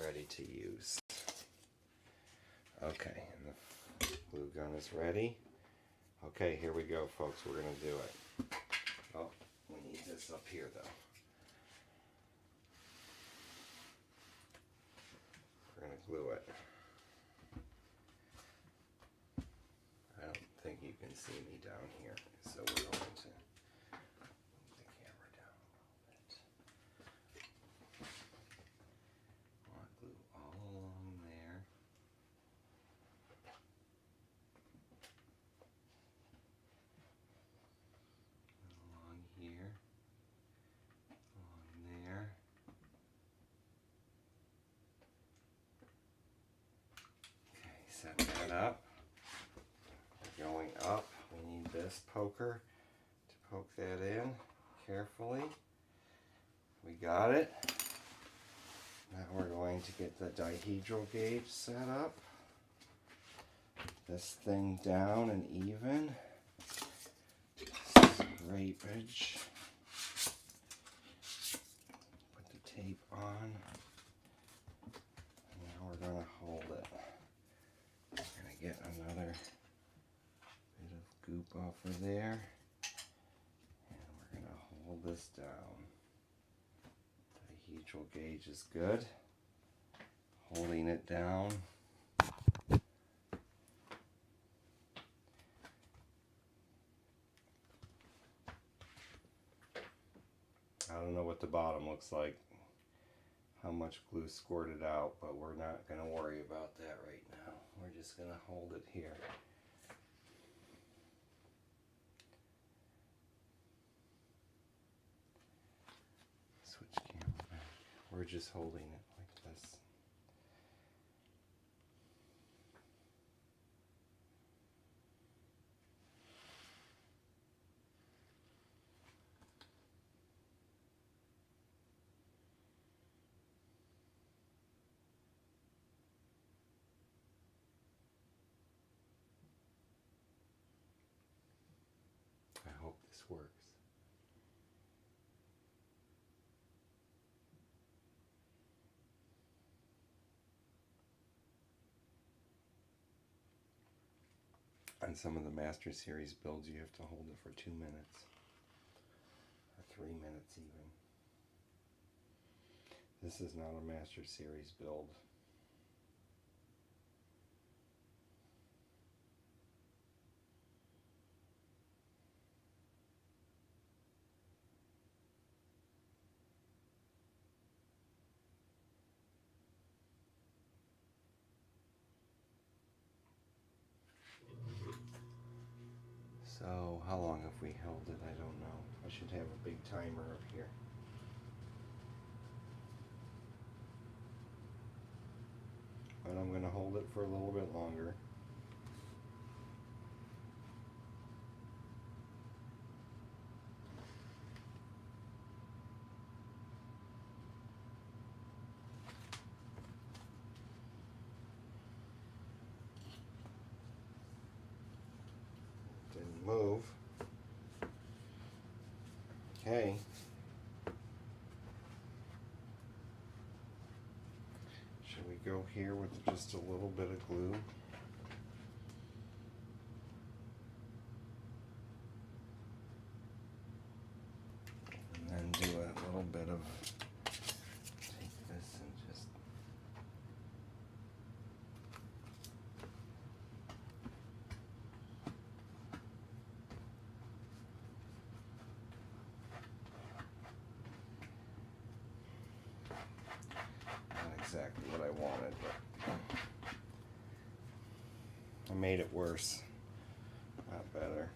ready to use. Okay, and the glue gun is ready. Okay, here we go, folks. We're going to do it. Oh, we need this up here, though. We're going to glue it. I don't think you can see me down here, so we're going to move the camera down a little bit. Want glue all along there. Along here. Along there. Okay, set that up. Going up, we need this poker to poke that in carefully. We got it. Now we're going to get the dihedral gauge set up. This thing down and even. Scrapage. Put the tape on. And now we're going to hold it. We're going to get another goop off of there, and we're going to hold this down. The dihedral gauge is good. Holding it down. I don't know what the bottom looks like, how much glue squirted out, but we're not going to worry about that right now. We're just going to hold it here. We're just holding it like this. I hope this works. On some of the Master Series builds, you have to hold it for 2 minutes, or 3 minutes even. This is not a Master Series build. So, how long have we held it? I don't know. I should have a big timer up here. But I'm going to hold it for a little bit longer. Didn't move. Okay. Should we go here with just a little bit of glue? And then do a little bit of, take this and just, not exactly what I wanted, but I made it worse, not better.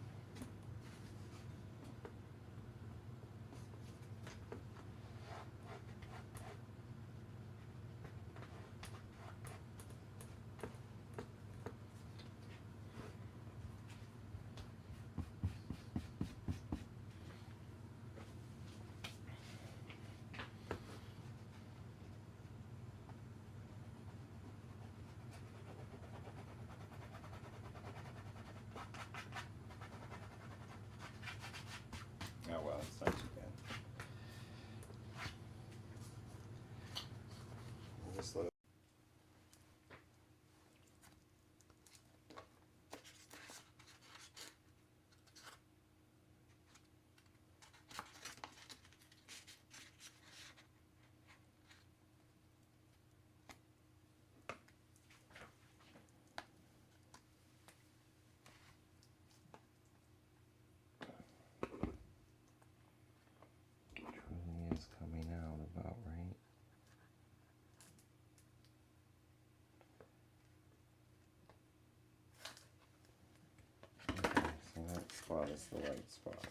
spot is the right spot.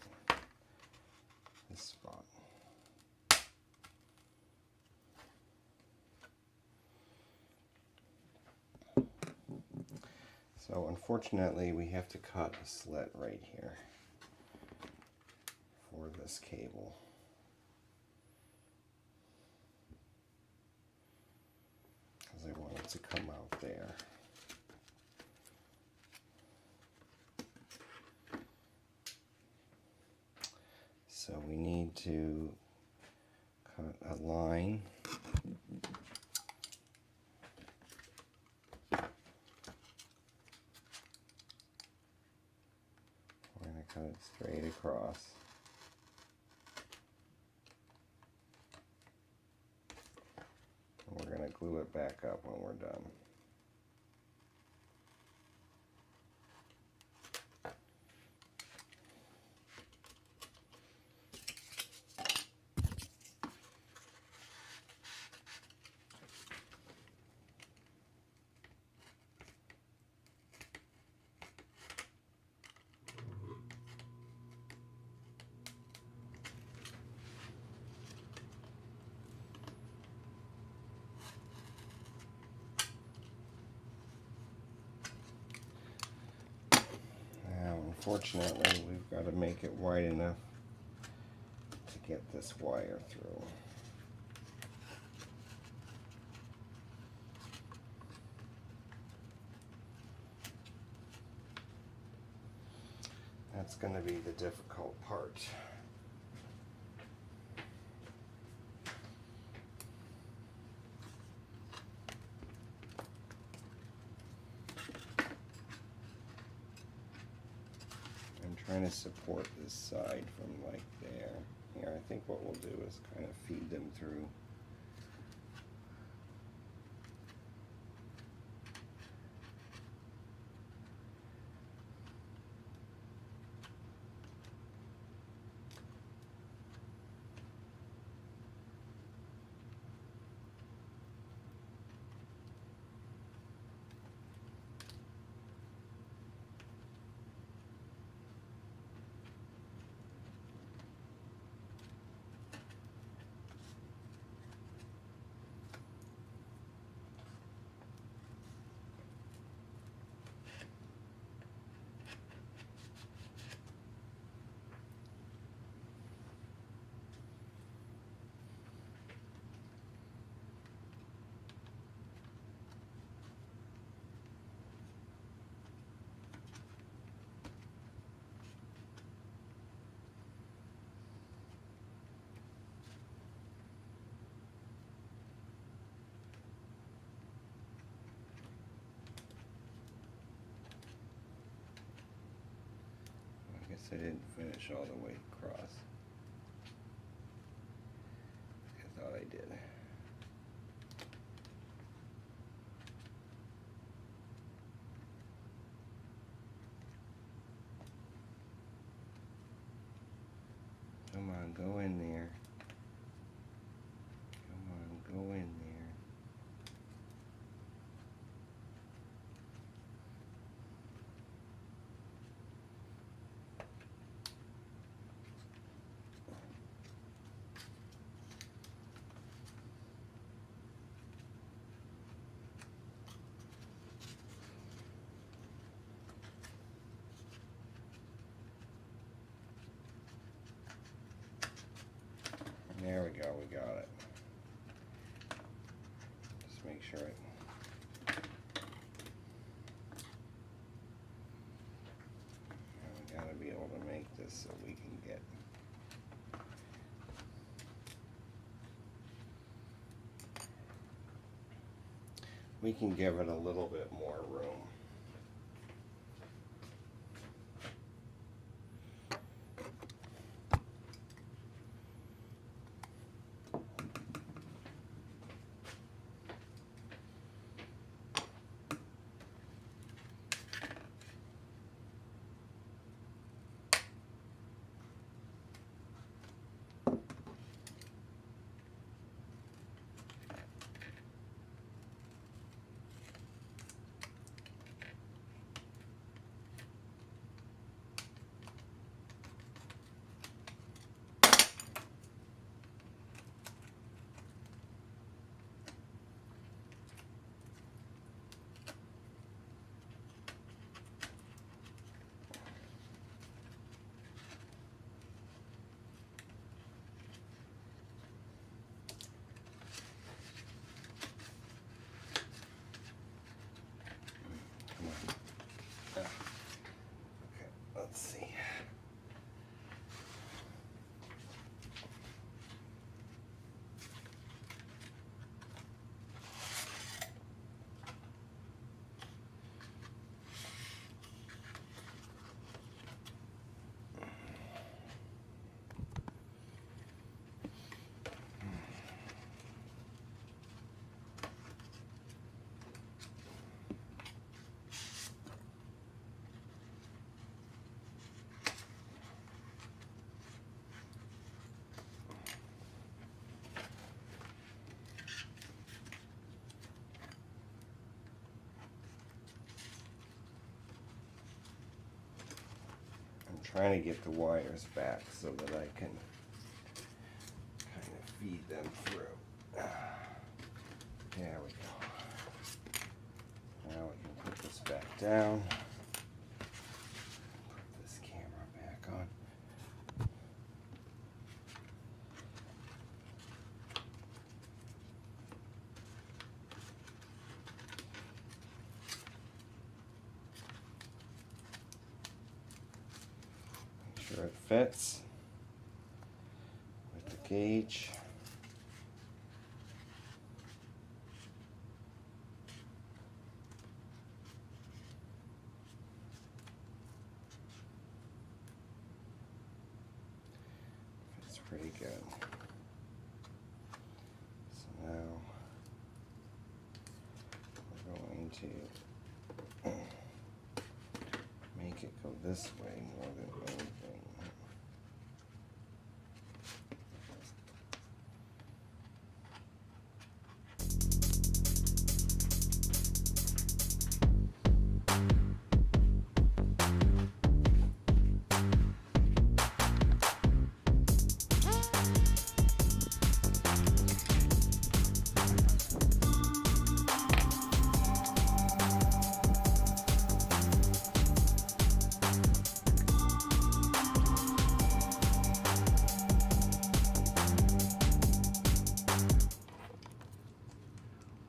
This spot. So unfortunately we have to cut a slit right here for this cable. Because I want it to come out there. So we need to cut a line. We're going to cut it straight across. And we're going to glue it back up when we're done. Unfortunately, we've got to make it wide enough to get this wire through. That's going to be the difficult part. Trying to support this side from like there. Here, I think what we'll do is kind of feed them through. I didn't finish all the way across. I thought I did. Come on, go in there. Come on, go in there. There we go, we got it. Just make sure it. We gotta be able to make this so we can get. We can give it a little bit more room. Let's see. Trying to get the wires back so that I can kind of feed them through. There we go. Now we can put this back down. Put this camera back on. Sure it fits with the gauge. Fits pretty good. So now we're going to make it go this way more than anything.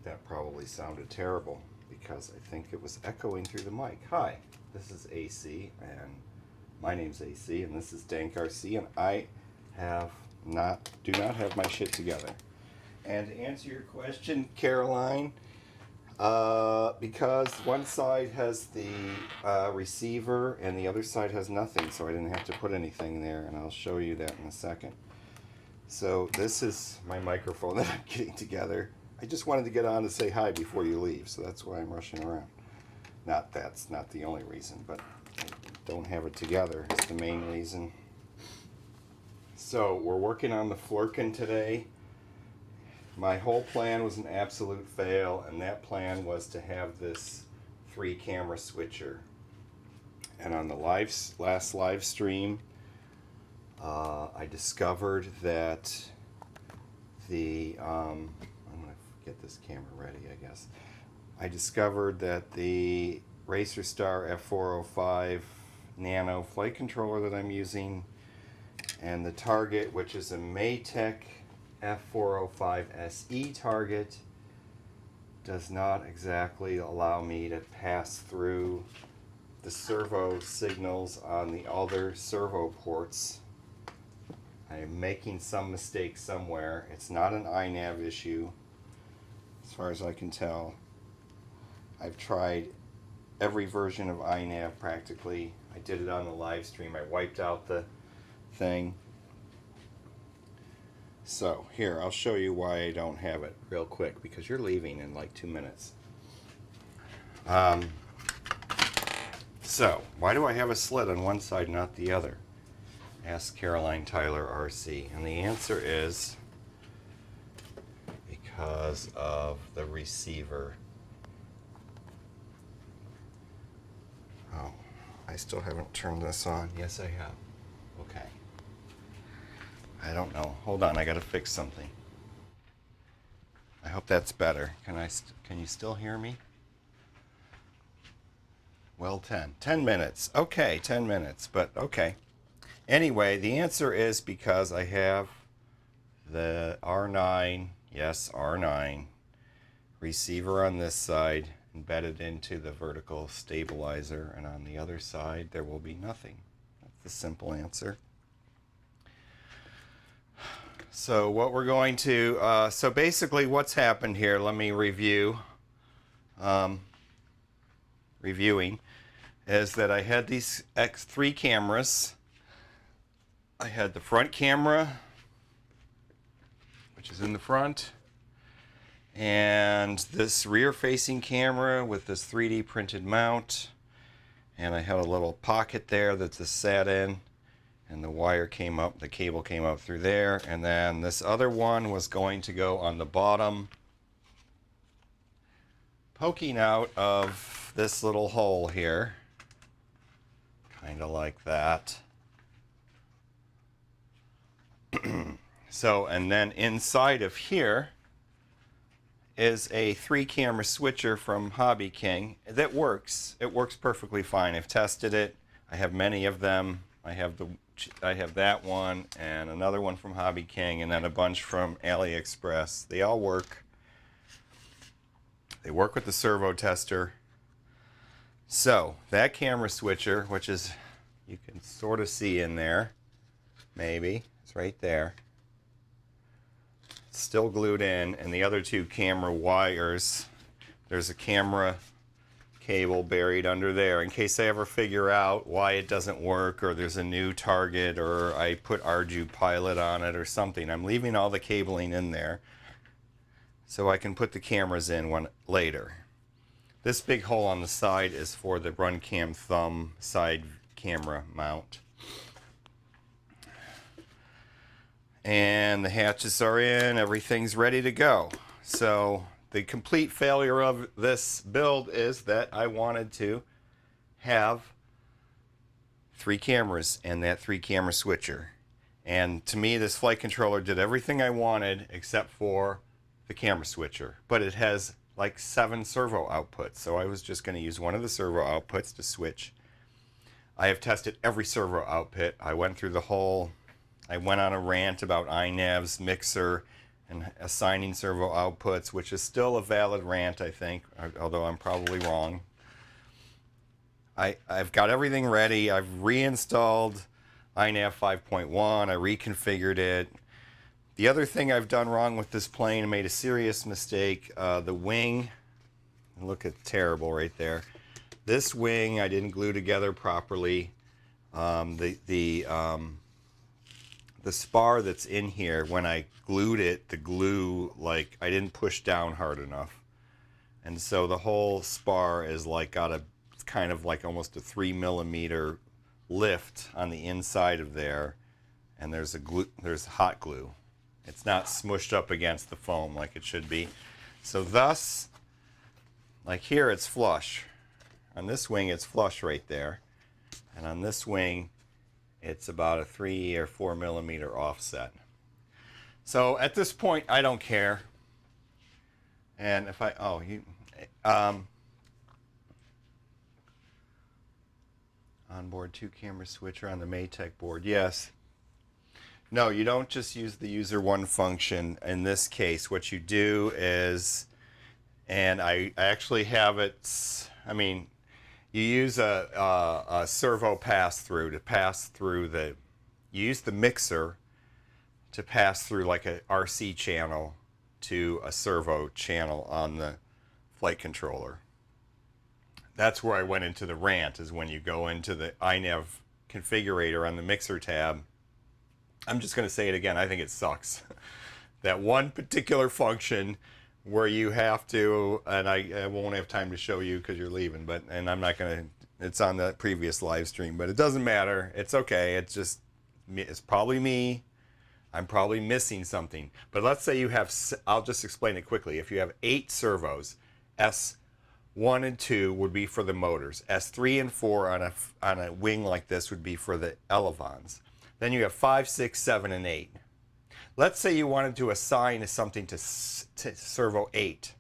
That probably sounded terrible because I think it was echoing through the mic. Hi, this is AC, and my name's AC, and this is Dank RC, and I do not have my shit together. And to answer your question, Caroline, because one side has the receiver and the other side has nothing, so I didn't have to put anything there, and I'll show you that in a second. So this is my microphone that I'm getting together. I just wanted to get on to say hi before you leave, so that's why I'm rushing around. That's not the only reason, but I don't have it together. It's the main reason. So we're working on the Flerken today. My whole plan was an absolute fail, and that plan was to have this 3-camera switcher. And on the last live stream, I discovered that get this camera ready, I guess. I discovered that the Racer Star F405 Nano flight controller that I'm using and the target, which is a Maytech F405 SE target, does not exactly allow me to pass through the servo signals on the other servo ports. I am making some mistake somewhere. It's not an iNav issue, as far as I can tell. I've tried every version of iNav practically. I did it on the live stream. I wiped out the thing. So here, I'll show you why I don't have it real quick, because you're leaving in like 2 minutes. So why do I have a slit on one side, not the other? Ask Caroline Tyler RC, and the answer is because of the receiver. Oh, I still haven't turned this on. Yes, I have. Okay. I don't know. Hold on, I gotta fix something. I hope that's better. Can you still hear me? Well, 10 minutes. Okay, 10 minutes, but okay. Anyway, the answer is because I have the R9, yes, R9 receiver on this side embedded into the vertical stabilizer, and on the other side there will be nothing. The simple answer. So what we're going to, so basically what's happened here, let me review, reviewing, is that I had these three cameras. I had the front camera, which is in the front, and this rear-facing camera with this 3D printed mount, and I had a little pocket there that this sat in, and the wire came up, the cable came up through there, and then this other one was going to go on the bottom, poking out of this little hole here, kind of like that. So, and then inside of here is a 3-camera switcher from Hobby King that works. It works perfectly fine. I've tested it. I have many of them. I have that one and another one from Hobby King, and then a bunch from AliExpress. They all work. They work with the servo tester. So that camera switcher, which is, you can sort of see in there, maybe it's right there. It's still glued in, and the other 2 camera wires, there's a camera cable buried under there in case I ever figure out why it doesn't work, or there's a new target, or I put Arju Pilot on it or something. I'm leaving all the cabling in there so I can put the cameras in one later. This big hole on the side is for the RunCam thumb side camera mount. And the hatches are in, everything's ready to go. So the complete failure of this build is that I wanted to have 3 cameras and that 3-camera switcher. And to me, this flight controller did everything I wanted except for the camera switcher. But it has like 7 servo outputs, so I was just going to use one of the servo outputs to switch. I have tested every servo output. I went through the whole, I went on a rant about iNav's mixer and assigning servo outputs, which is still a valid rant, I think, although I'm probably wrong. I've got everything ready. I've reinstalled iNav 5.1. I reconfigured it. The other thing I've done wrong with this plane, I made a serious mistake. The wing, look at terrible right there. This wing I didn't glue together properly. The spar that's in here, when I glued it, the glue, like, I didn't push down hard enough. And so the whole spar is like got a kind of like almost a 3mm lift on the inside of there. And there's hot glue. It's not smushed up against the foam like it should be. So thus, like here it's flush. On this wing it's flush right there. And on this wing it's about a 3 or 4mm offset. So at this point I don't care. And if I, onboard 2-camera switcher on the Maytech board, yes. No, you don't just use the user 1 function. In this case, what you do is, and I actually have it, I mean, you use a servo pass-through to pass through the, you use the mixer to pass through like a RC channel to a servo channel on the flight controller. That's where I went into the rant, is when you go into the iNav configurator on the mixer tab. I'm just going to say it again, I think it sucks. That one particular function where you have to, and I won't have time to show you because you're leaving, but, and I'm not going to, it's on the previous live stream, but it doesn't matter. It's okay. It's just, it's probably me. I'm probably missing something. But let's say you have, I'll just explain it quickly. If you have 8 servos, S1 and 2 would be for the motors. S3 and 4 on a wing like this would be for the elevons. Then you have 5, 6, 7, and 8. Let's say you wanted to assign something to servo 8,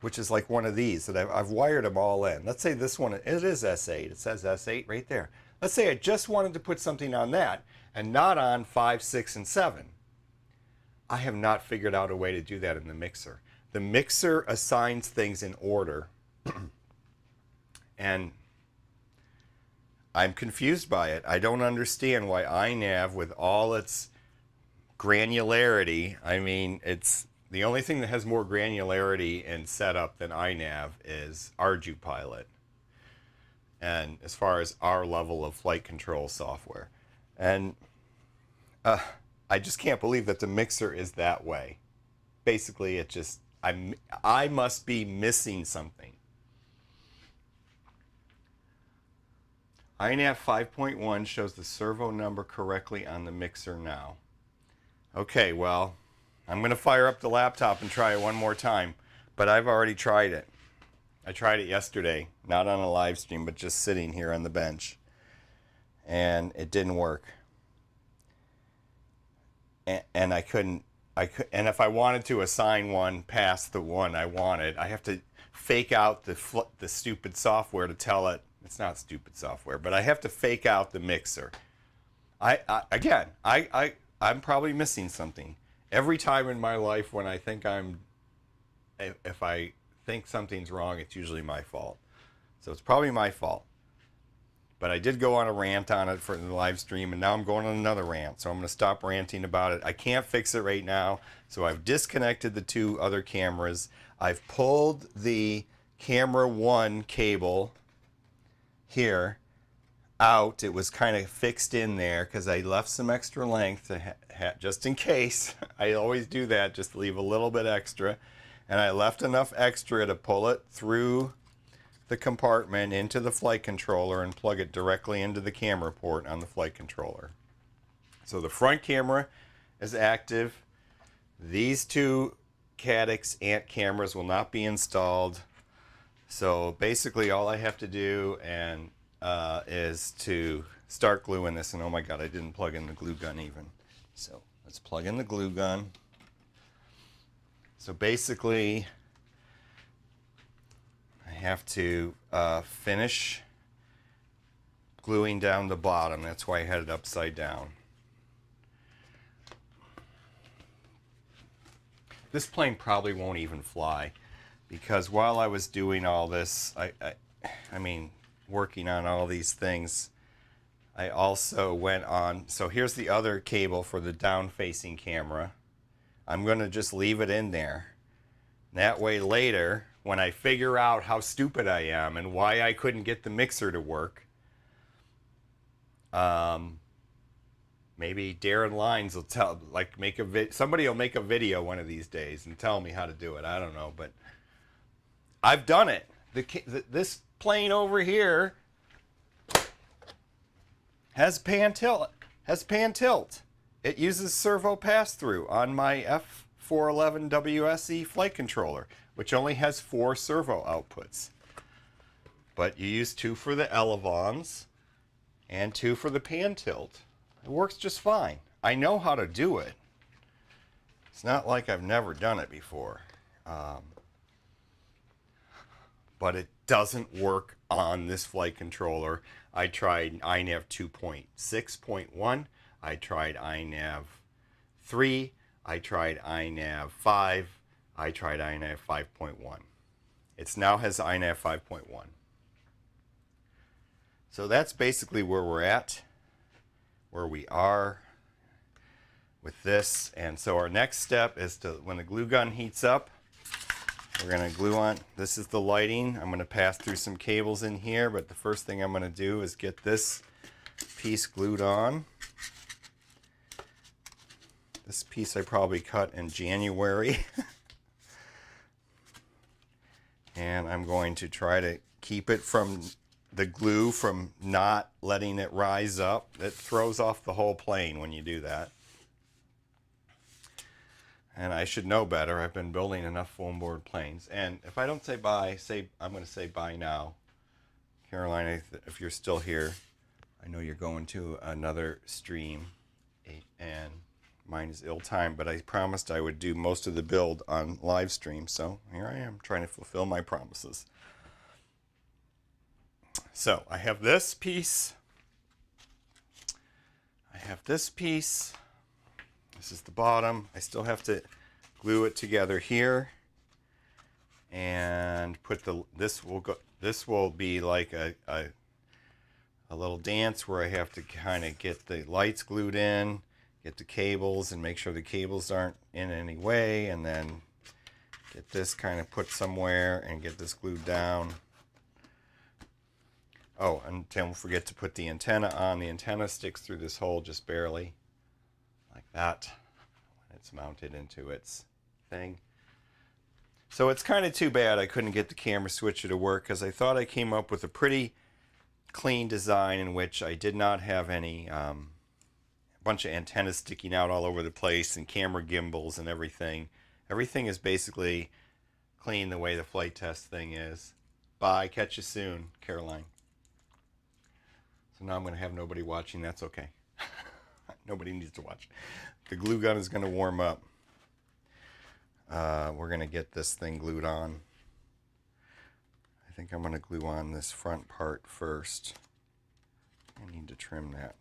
which is like one of these that I've wired them all in. Let's say this one, it is S8. It says S8 right there. Let's say I just wanted to put something on that and not on 5, 6, and 7. I have not figured out a way to do that in the mixer. The mixer assigns things in order. And I'm confused by it. I don't understand why iNav, with all its granularity, I mean, it's the only thing that has more granularity and setup than iNav is ArduPilot. And as far as our level of flight control software. And I just can't believe that the mixer is that way. Basically, it just, I must be missing something. iNav 5.1 shows the servo number correctly on the mixer now. Okay, well, I'm going to fire up the laptop and try it one more time, but I've already tried it. I tried it yesterday, not on a live stream, but just sitting here on the bench, and it didn't work. And I couldn't, and if I wanted to assign one past the one I wanted, I have to fake out the stupid software to tell it. It's not stupid software, but I have to fake out the mixer. I'm probably missing something. Every time in my life when I think if I think something's wrong, it's usually my fault. So it's probably my fault. But I did go on a rant on it for the live stream, and now I'm going on another rant. So I'm going to stop ranting about it. I can't fix it right now, so I've disconnected the two other cameras. I've pulled the camera 1 cable here out. It was kind of fixed in there because I left some extra length to just in case. I always do that, just leave a little bit extra. And I left enough extra to pull it through the compartment into the flight controller and plug it directly into the camera port on the flight controller. So the front camera is active. These two Caddx Ant cameras will not be installed. So basically all I have to do is to start gluing this. And oh my god, I didn't plug in the glue gun even. So let's plug in the glue gun. So basically I have to finish gluing down the bottom. That's why I had it upside down. This plane probably won't even fly, because while I was doing all this, I mean, working on all these things, I also went on, so here's the other cable for the down-facing camera. I'm going to just leave it in there. That way later, when I figure out how stupid I am and why I couldn't get the mixer to work, maybe Darren Lines will tell, like, somebody will make a video one of these days and tell me how to do it. I don't know, but I've done it. This plane over here has pan tilt. It uses servo pass-through on my F411 WSE flight controller, which only has 4 servo outputs. But you use 2 for the elevons and 2 for the pan tilt. It works just fine. I know how to do it. It's not like I've never done it before. But it doesn't work on this flight controller. I tried iNav 2.6.1. I tried iNav 3. I tried iNav 5. I tried iNav 5.1. It now has iNav 5.1. So that's basically where we're at, where we are with this. And so our next step is to, when the glue gun heats up, we're going to glue on. This is the lighting. I'm going to pass through some cables in here, but the first thing I'm going to do is get this piece glued on. This piece I probably cut in January. And I'm going to try to keep it from the glue from not letting it rise up. It throws off the whole plane when you do that. And I should know better. I've been building enough foam board planes. And if I don't say bye, I'm going to say bye now. Caroline, if you're still here, I know you're going to another stream, and mine is ill-timed, but I promised I would do most of the build on live stream, so here I am trying to fulfill my promises. So I have this piece. I have this piece. This is the bottom. I still have to glue it together here and put this will be like a a little dance where I have to kind of get the lights glued in, get the cables and make sure the cables aren't in any way, and then get this kind of put somewhere and get this glued down. Oh, and don't forget to put the antenna on. The antenna sticks through this hole just barely, like that, when it's mounted into its thing. So it's kind of too bad I couldn't get the camera switcher to work, because I thought I came up with a pretty clean design in which I did not have any bunch of antennas sticking out all over the place and camera gimbals and everything. Everything is basically clean the way the flight test thing is. Bye, catch you soon, Caroline. So now I'm going to have nobody watching. That's okay. Nobody needs to watch. The glue gun is going to warm up. We're going to get this thing glued on. I think I'm going to glue on this front part first. I need to trim that.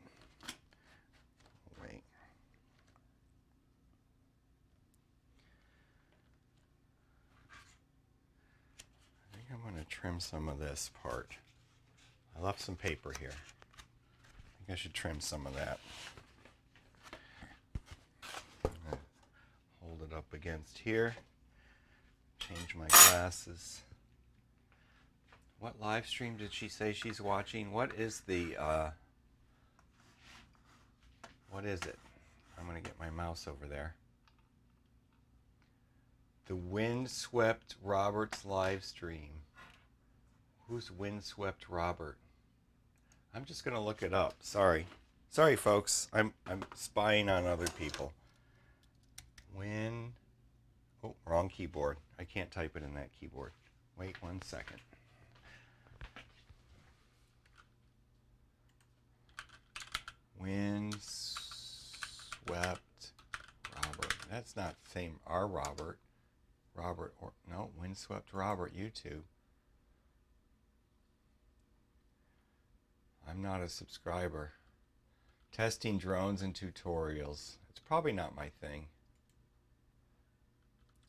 Wait. I think I'm going to trim some of this part. I left some paper here. I think I should trim some of that. Hold it up against here. Change my glasses. What live stream did she say she's watching? What is the, what is it? I'm going to get my mouse over there. The Windswept Robert's live stream. Who's Windswept Robert? I'm just going to look it up. Sorry. Sorry, folks. I'm spying on other people. Oh, wrong keyboard. I can't type it in that keyboard. Wait 1 second. Windswept Robert. That's not the same. Our Robert. Robert, or no, Windswept Robert, YouTube. I'm not a subscriber. Testing drones and tutorials. It's probably not my thing.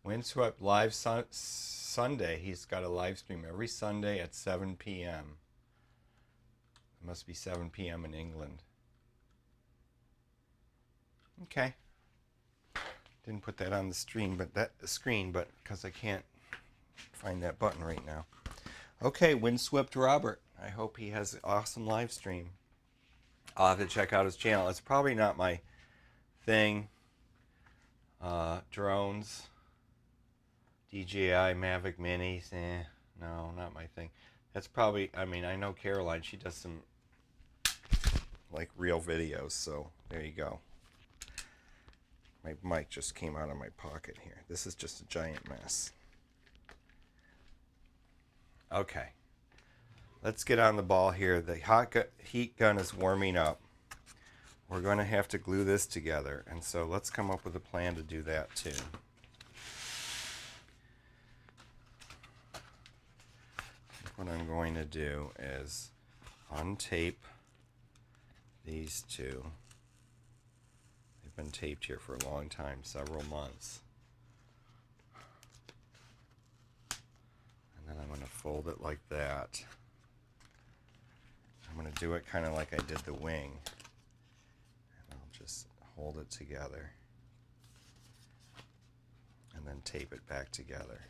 Windswept live Sunday. He's got a live stream every Sunday at 7 p.m. It must be 7 p.m. in England. Okay. Didn't put that on the screen, but because I can't find that button right now. Okay, Windswept Robert. I hope he has an awesome live stream. I'll have to check out his channel. It's probably not my thing. Drones, DJI Mavic Minis, no, not my thing. That's probably, I mean, I know Caroline, she does some like real videos, so there you go. My mic just came out of my pocket here. This is just a giant mess. Okay. Let's get on the ball here. The heat gun is warming up. We're going to have to glue this together, and so let's come up with a plan to do that too. What I'm going to do is untape these two. They've been taped here for a long time, several months. And then I'm going to fold it like that. I'm going to do it kind of like I did the wing. And I'll just hold it together. And then tape it back together.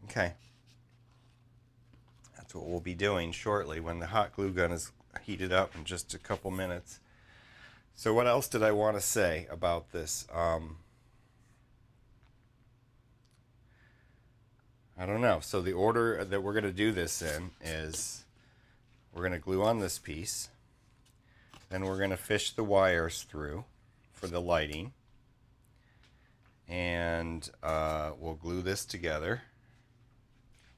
Okay. That's what we'll be doing shortly when the hot glue gun is heated up in just a couple minutes. So what else did I want to say about this? I don't know. So the order that we're going to do this in is we're going to glue on this piece. Then we're going to fish the wires through for the lighting. And we'll glue this together.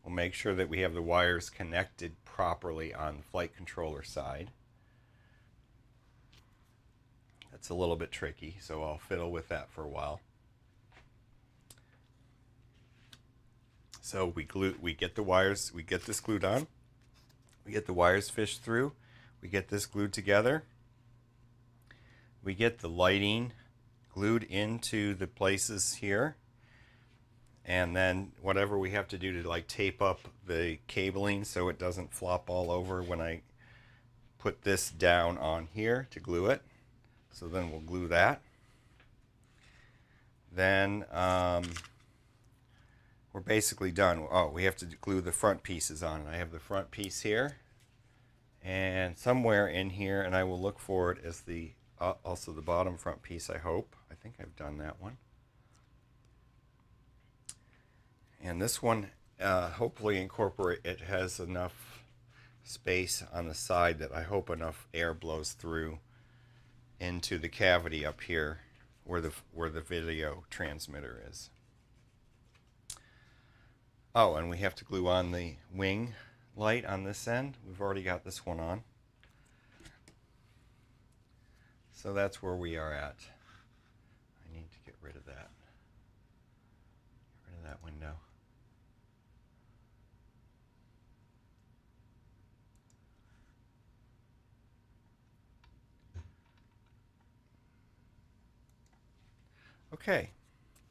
We'll make sure that we have the wires connected properly on the flight controller side. That's a little bit tricky, so I'll fiddle with that for a while. So we get the wires, we get this glued on, we get the wires fished through, we get this glued together, we get the lighting glued into the places here, And then whatever we have to do to like tape up the cabling so it doesn't flop all over when I put this down on here to glue it. So then we'll glue that. Then we're basically done. Oh, we have to glue the front pieces on. I have the front piece here, and somewhere in here, and I will look for it as the also the bottom front piece, I hope. I think I've done that one. And this one, hopefully it has enough space on the side that I hope enough air blows through into the cavity up here where the video transmitter is. Oh, and we have to glue on the wing light on this end. We've already got this one on. So that's where we are at. I need to get rid of that. Get rid of that window. Okay,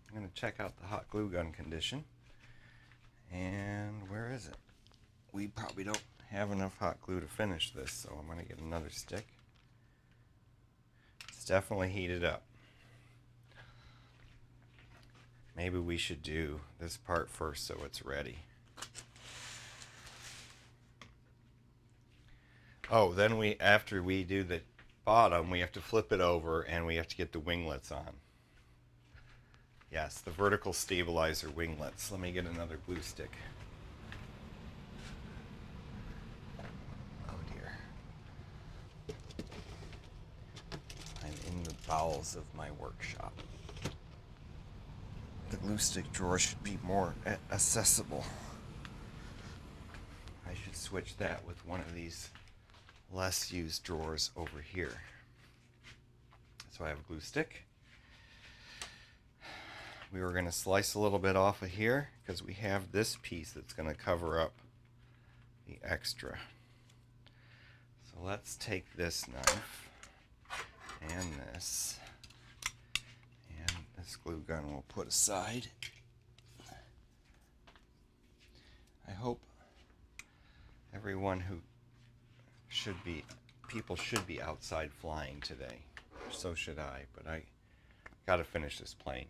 I'm going to check out the hot glue gun condition. And where is it? We probably don't have enough hot glue to finish this, so I'm going to get another stick. It's definitely heated up. Maybe we should do this part first so it's ready. Oh, then after we do the bottom, we have to flip it over and we have to get the winglets on. Yes, the vertical stabilizer winglets. Let me get another glue stick. Oh dear. I'm in the bowels of my workshop. The glue stick drawer should be more accessible. I should switch that with one of these less used drawers over here. So I have a glue stick. We were going to slice a little bit off of here because we have this piece that's going to cover up the extra. So let's take this knife and this glue gun we'll put aside. I hope everyone people should be outside flying today. So should I, but I got to finish this plane.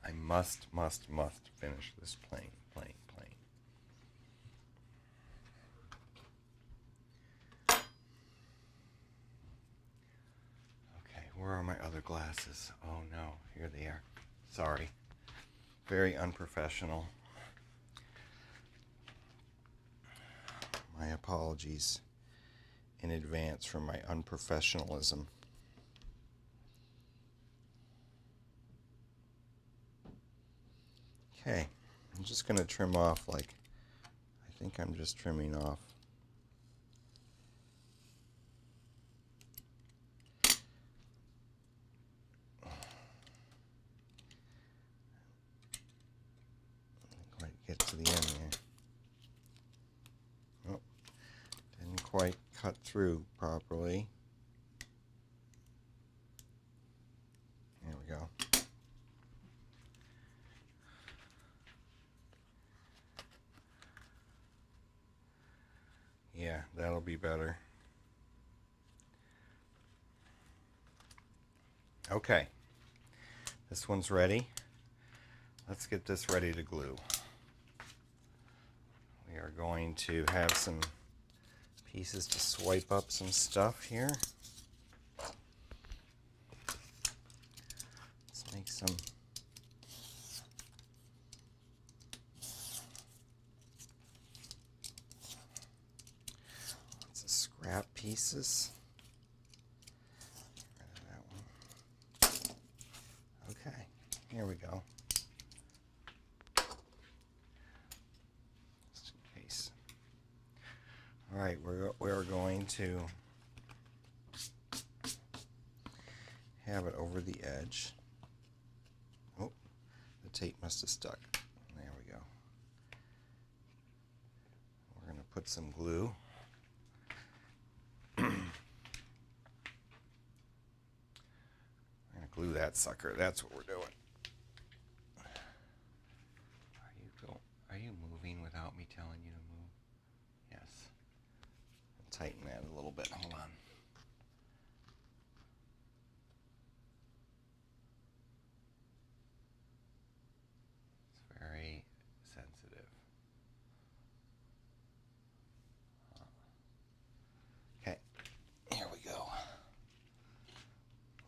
I must finish this plane. Okay, where are my other glasses? Oh no, here they are. Sorry. Very unprofessional. My apologies in advance for my unprofessionalism. Okay, I'm just going to trim off, I think I'm just trimming off. Quite get to the end there. Oh, didn't quite cut through properly. There we go. Yeah, that'll be better. Okay, this one's ready. Let's get this ready to glue. We are going to have some pieces to swipe up some stuff here. Let's make some scrap pieces. Get rid of that one. Okay, here we go. Just in case. All right, we're going to have it over the edge. Oh, the tape must have stuck. There we go. We're going to put some glue. Glue that sucker. That's what we're doing. Are you moving without me telling you to move? Yes. Tighten that a little bit. Hold on. It's very sensitive. Okay, here we go.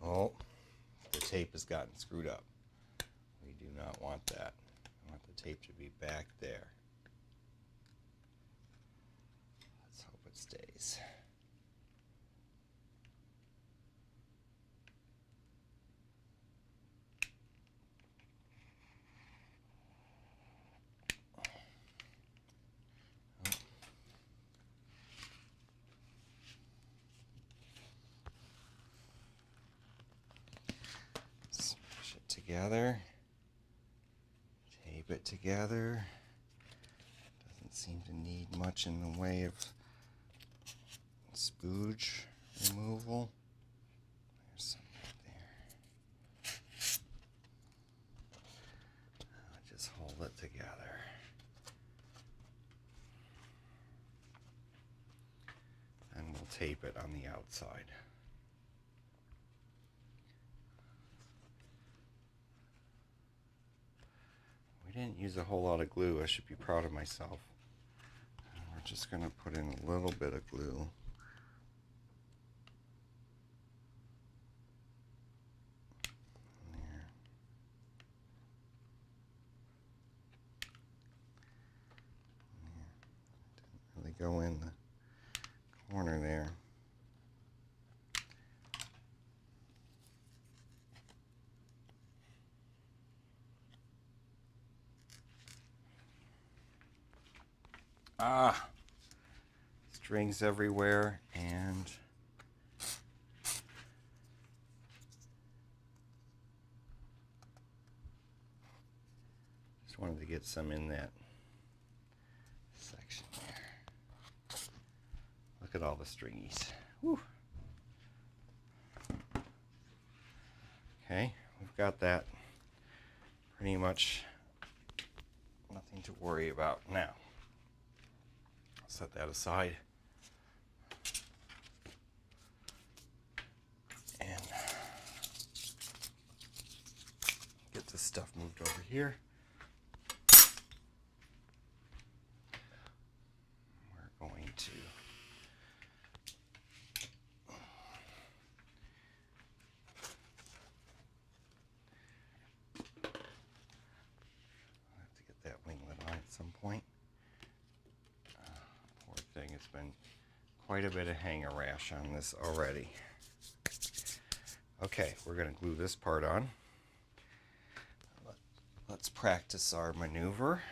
Oh, the tape has gotten screwed up. We do not want that. We want the tape to be back there. Let's hope it stays. Smash it together. Tape it together. Doesn't seem to need much in the way of spooge removal. There's some right there. Now just hold it together. And we'll tape it on the outside. We didn't use a whole lot of glue. I should be proud of myself. We're just going to put in a little bit of glue. There. Didn't really go in the corner there. Ah, strings everywhere, and just wanted to get some in that section there. Look at all the stringies. Whew. Okay, we've got that pretty much nothing to worry about now. Set that aside and get this stuff moved over here. We're going to have to get that winglet on at some point. It's been quite a bit of hanger rash on this already. Okay, we're going to glue this part on. Let's practice our maneuver.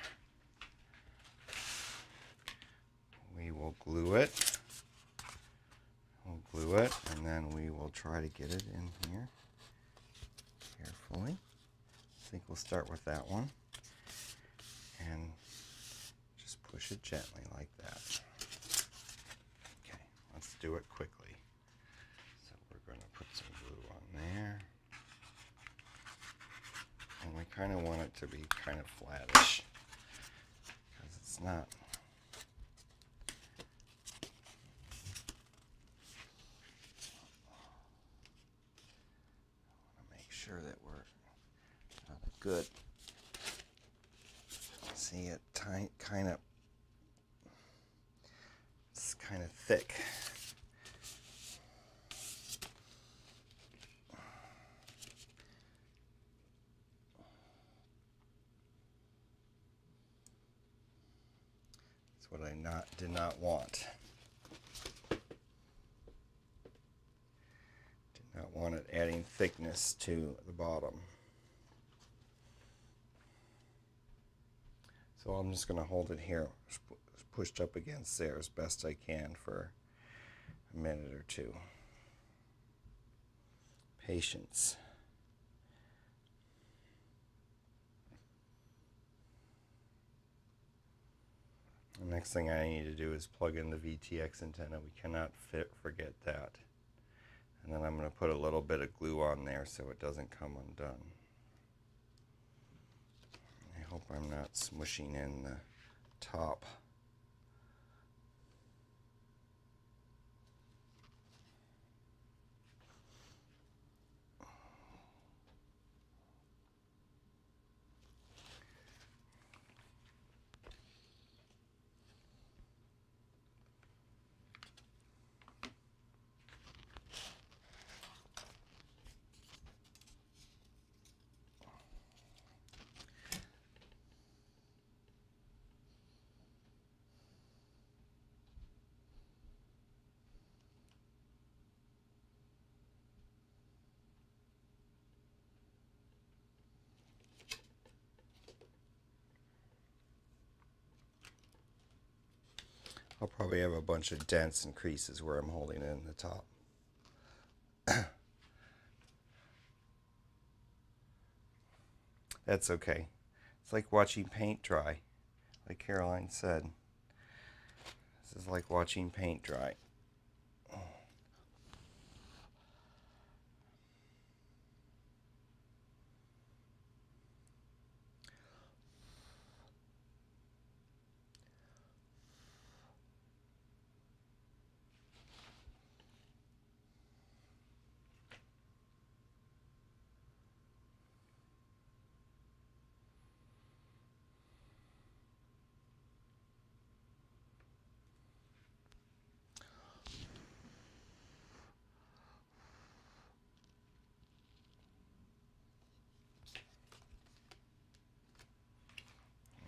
We will glue it. We'll glue it, and then we will try to get it in here carefully. I think we'll start with that one. And just push it gently like that. Let's do it quickly. So we're going to put some glue on there. And we kind of want it to be kind of flattish, because it's not. I want to make sure that we're got a good. See it tight, kind of. It's kind of thick. What I did not want. Did not want it adding thickness to the bottom. So I'm just going to hold it here, pushed up against there as best I can for a minute or two. Patience. The next thing I need to do is plug in the VTX antenna. We cannot forget that. And then I'm going to put a little bit of glue on there so it doesn't come undone. I hope I'm not smushing in the top. I'll probably have a bunch of dents and creases where I'm holding in the top. That's okay. It's like watching paint dry, like Caroline said. This is like watching paint dry.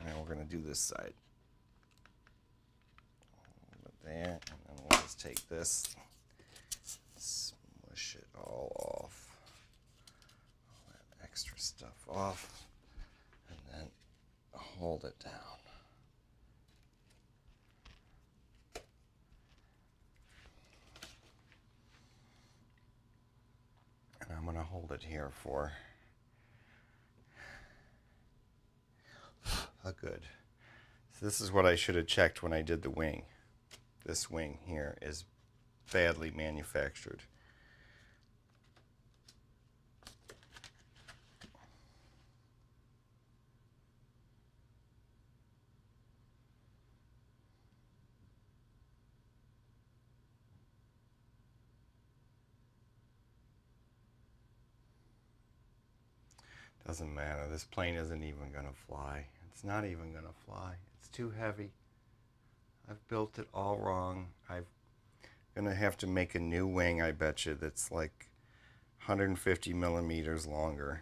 Now we're going to do this side. Put it there, and then we'll just take this, smush it all off, all that extra stuff off, and then hold it down. And I'm going to hold it here for a good. So this is what I should have checked when I did the wing. This wing here is badly manufactured. Doesn't matter. This plane isn't even going to fly. It's not even going to fly. It's too heavy. I've built it all wrong. I'm going to have to make a new wing, I bet you, that's like 150 millimeters longer.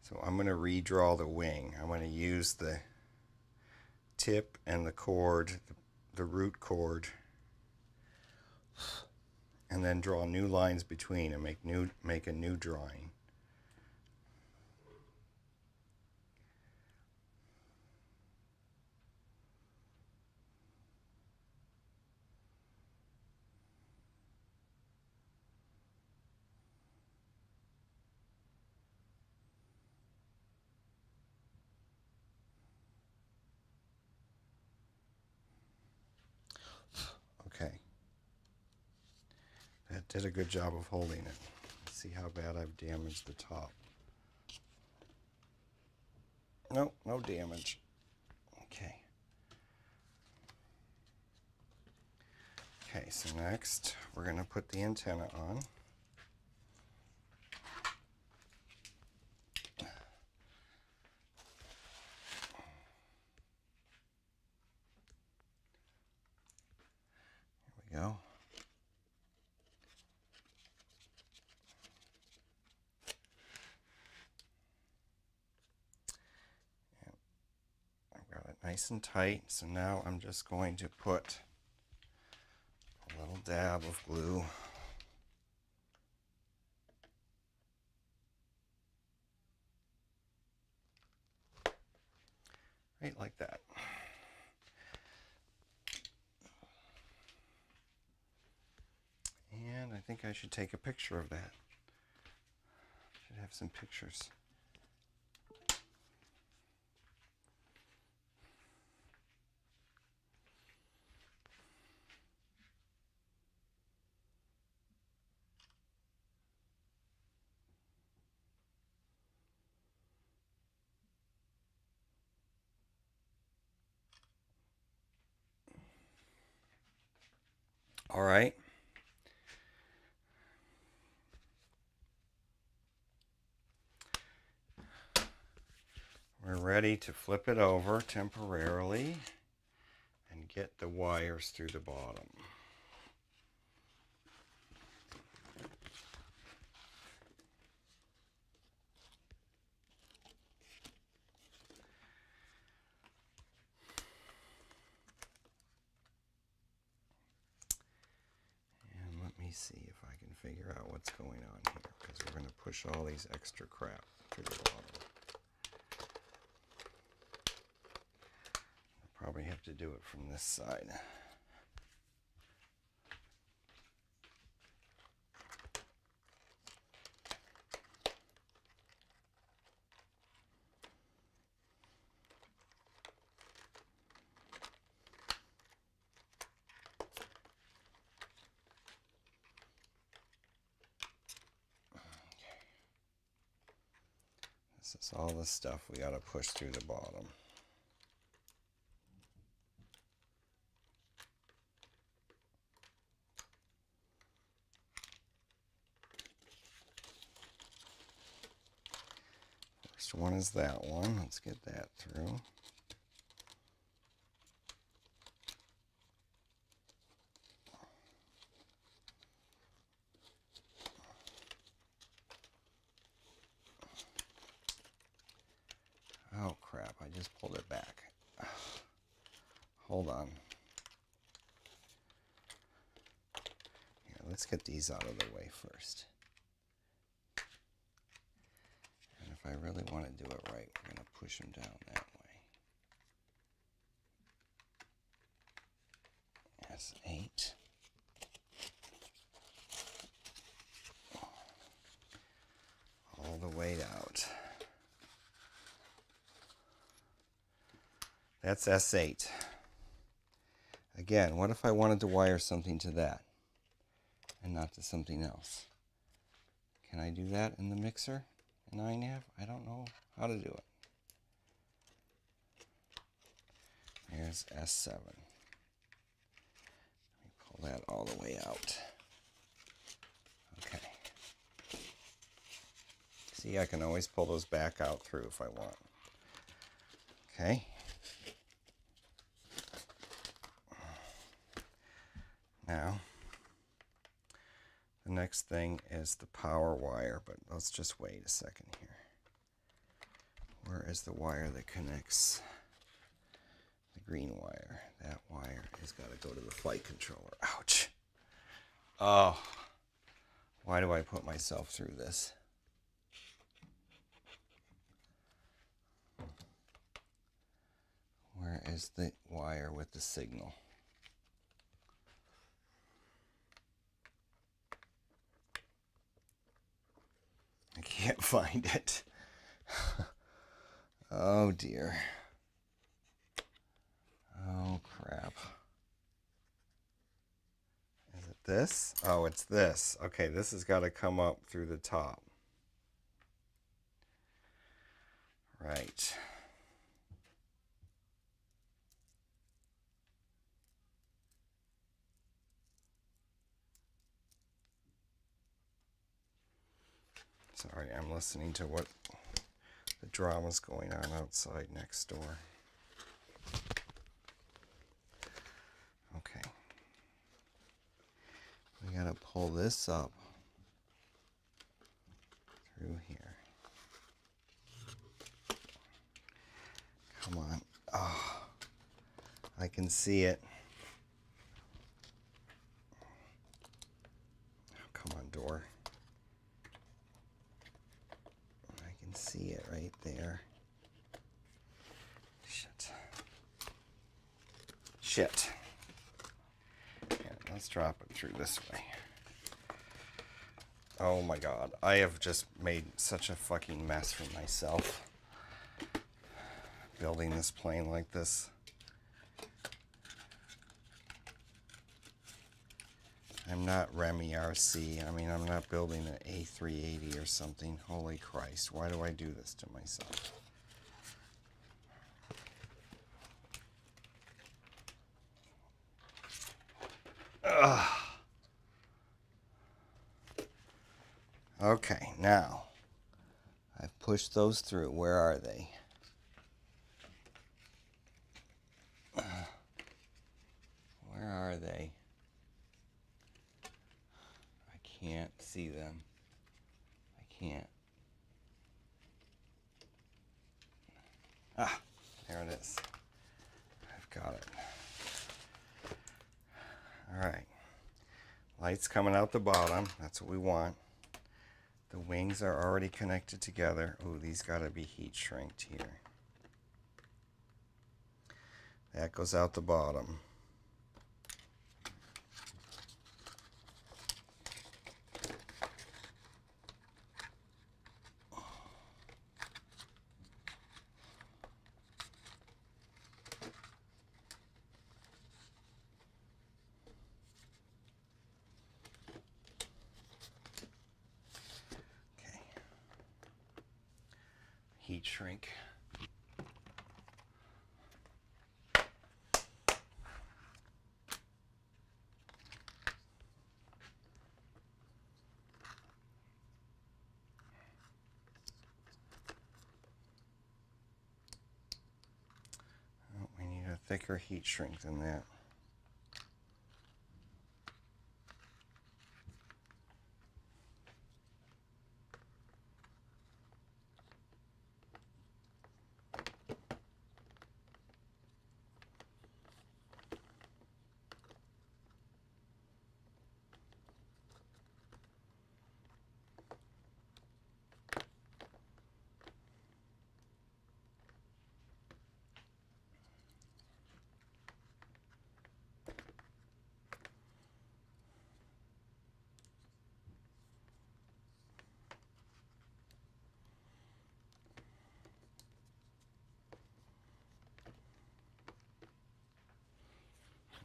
So I'm going to redraw the wing. I'm going to use the tip and the cord, the root cord, and then draw new lines between and make a new drawing. Okay. That did a good job of holding it. Let's see how bad I've damaged the top. Nope, no damage. Okay. Okay, so next we're going to put the antenna on. Here we go. And I've got it nice and tight, so now I'm just going to put a little dab of glue. Right like that. And I think I should take a picture of that. Should have some pictures. All right. We're ready to flip it over temporarily and get the wires through the bottom. And let me see if I can figure out what's going on here, because we're going to push all these extra crap through the bottom. I'll probably have to do it from this side. This is all the stuff we got to push through the bottom. First one is that one. Let's get that through. Oh crap, I just pulled it back. Hold on. Here, let's get these out of the way first. And if I really want to do it right, we're going to push them down that way. That's 8. All the way out. That's S8. Again, what if I wanted to wire something to that and not to something else? Can I do that in the mixer in iNav? I don't know how to do it. Here's S7. Let me pull that all the way out. Okay. See, I can always pull those back out through if I want. Okay. Now, the next thing is the power wire, but let's just wait a second here. Where is the wire that connects the green wire? That wire has got to go to the flight controller. Ouch. Oh, why do I put myself through this? Where is the wire with the signal? I can't find it. Oh dear. Oh crap. Is it this? Oh, it's this. Okay, this has got to come up through the top. Right. Sorry, I'm listening to what the drama's going on outside next door. Okay. We gotta pull this up through here. Come on. Oh, I can see it. Oh, come on, door. See it right there. Shit. Yeah, let's drop it through this way. Oh my god. I have just made such a fucking mess for myself building this plane like this. I'm not Remy RC. I mean, I'm not building an A380 or something. Holy Christ. Why do I do this to myself? Ugh. Okay, now I've pushed those through. Where are they? Where are they? I can't see them. I can't. Ah, there it is. I've got it. All right. Light's coming out the bottom. That's what we want. The wings are already connected together. Ooh, these got to be heat shrinked here. That goes out the bottom. Heat shrink. Oh, we need a thicker heat shrink than that.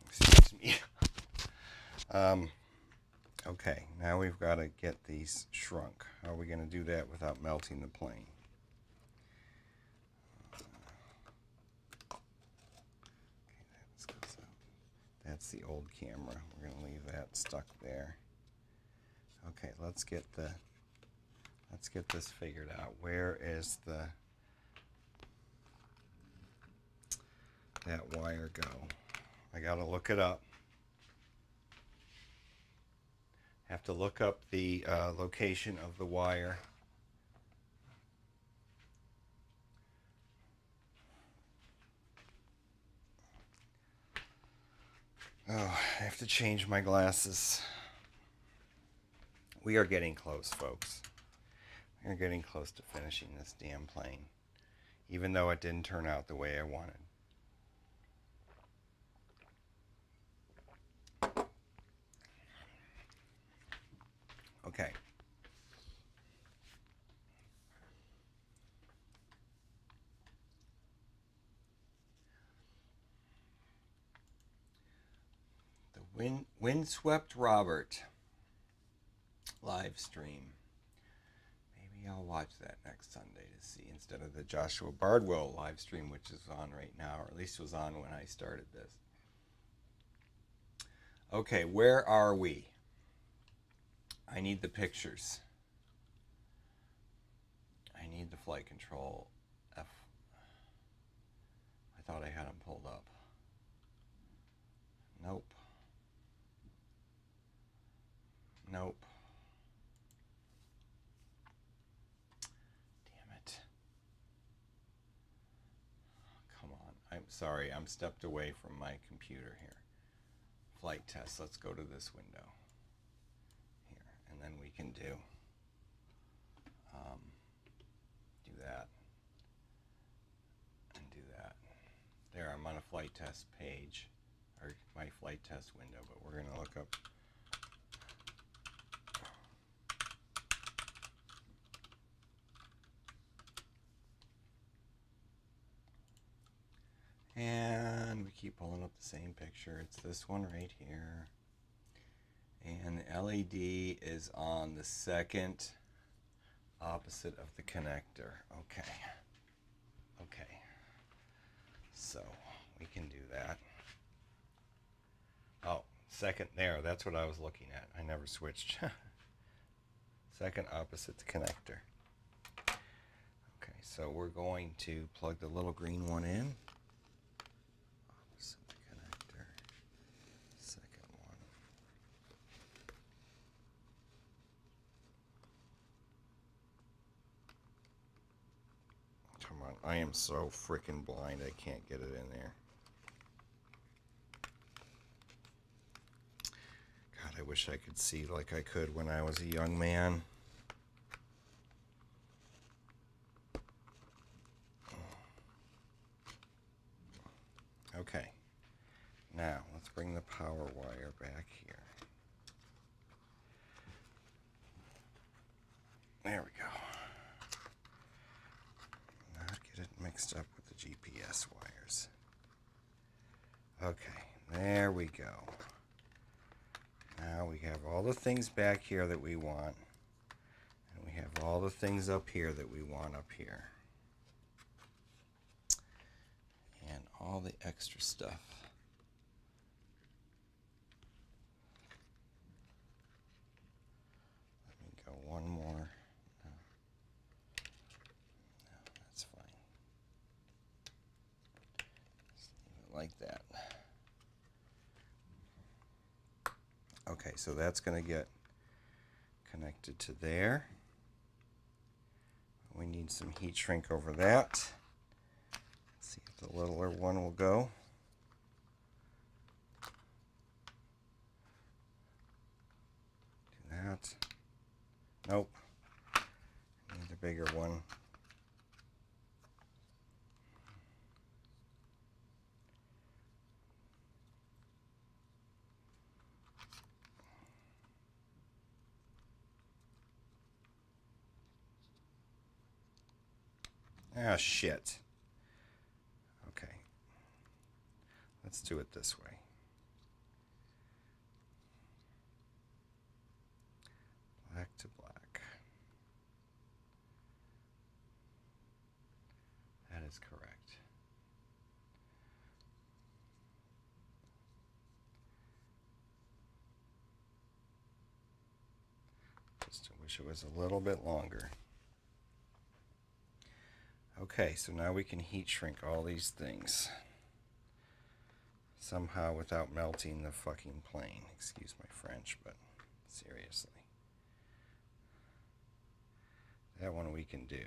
Excuse me. Okay, now we've got to get these shrunk. How are we going to do that without melting the plane? Okay, that's the old camera. We're going to leave that stuck there. Okay, let's get this figured out. Where is that wire go? I got to look it up. Have to look up the location of the wire. Oh, I have to change my glasses. We are getting close, folks. We are getting close to finishing this damn plane, even though it didn't turn out the way I wanted. Okay. The Windswept Robert live stream. Maybe I'll watch that next Sunday to see, instead of the Joshua Bardwell live stream, which is on right now, or at least was on when I started this. Okay, where are we? I need the pictures. I need the flight control F. I thought I had them pulled up. Nope. Nope. Damn it. Come on. I'm sorry. I'm stepped away from my computer here. Flight test. Let's go to this window here, and then we can do that and do that. There, I'm on a flight test page, or my flight test window, but we're going to look up. And we keep pulling up the same picture. It's this one right here. And the LED is on the second opposite of the connector. Okay. Okay. So we can do that. Oh, second there. That's what I was looking at. I never switched. second opposite the connector. Okay, so we're going to plug the little green one in. Opposite the connector, second one. Come on, I am so freaking blind I can't get it in there. God, I wish I could see like I could when I was a young man. Okay, now let's bring the power wire back here. There we go. Not get it mixed up with the GPS wires. Okay, there we go. Now we have all the things back here that we want, and we have all the things up here that we want up here. And all the extra stuff. Let me go one more. No, that's fine. Just leave it like that. Okay, so that's going to get connected to there. We need some heat shrink over that. Let's see if the littler one will go. Do that. Nope. Need the bigger one. Ah, shit. Okay. Let's do it this way. Black to black. That is correct. Just wish it was a little bit longer. Okay, so now we can heat shrink all these things. Somehow without melting the fucking plane. Excuse my French, but seriously. That one we can do.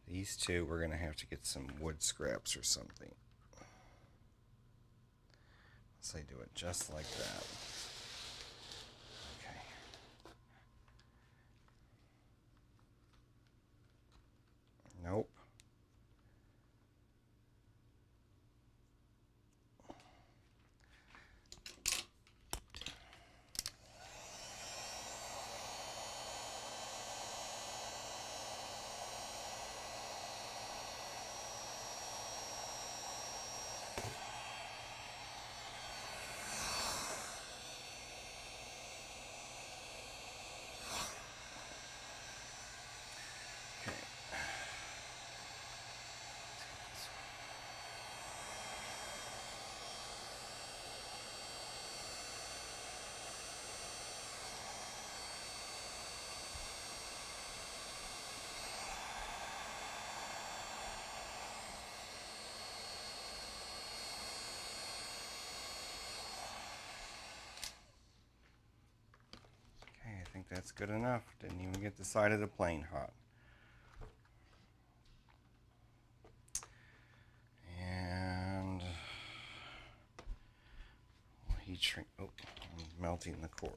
These two, we're going to have to get some wood scraps or something. Let's say do it just like that. Okay. Nope. I think that's good enough. Didn't even get the side of the plane hot. And heat shrink. Oh, I'm melting the cord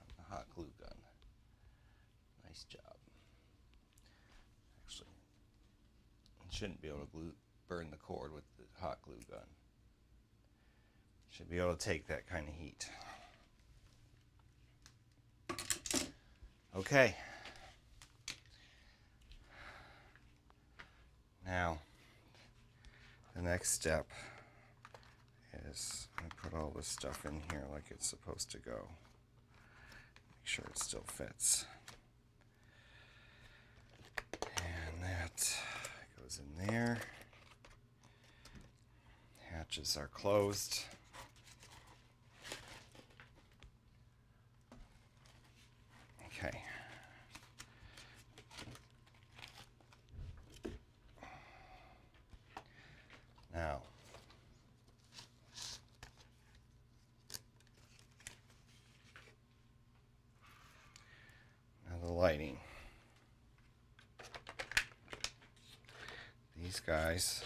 on the hot glue gun. Nice job. Actually, you shouldn't be able to burn the cord with the hot glue gun. Should be able to take that kind of heat. Okay. Now, the next step is I put all this stuff in here like it's supposed to go. Make sure it still fits. And that goes in there. Hatches are closed. guys.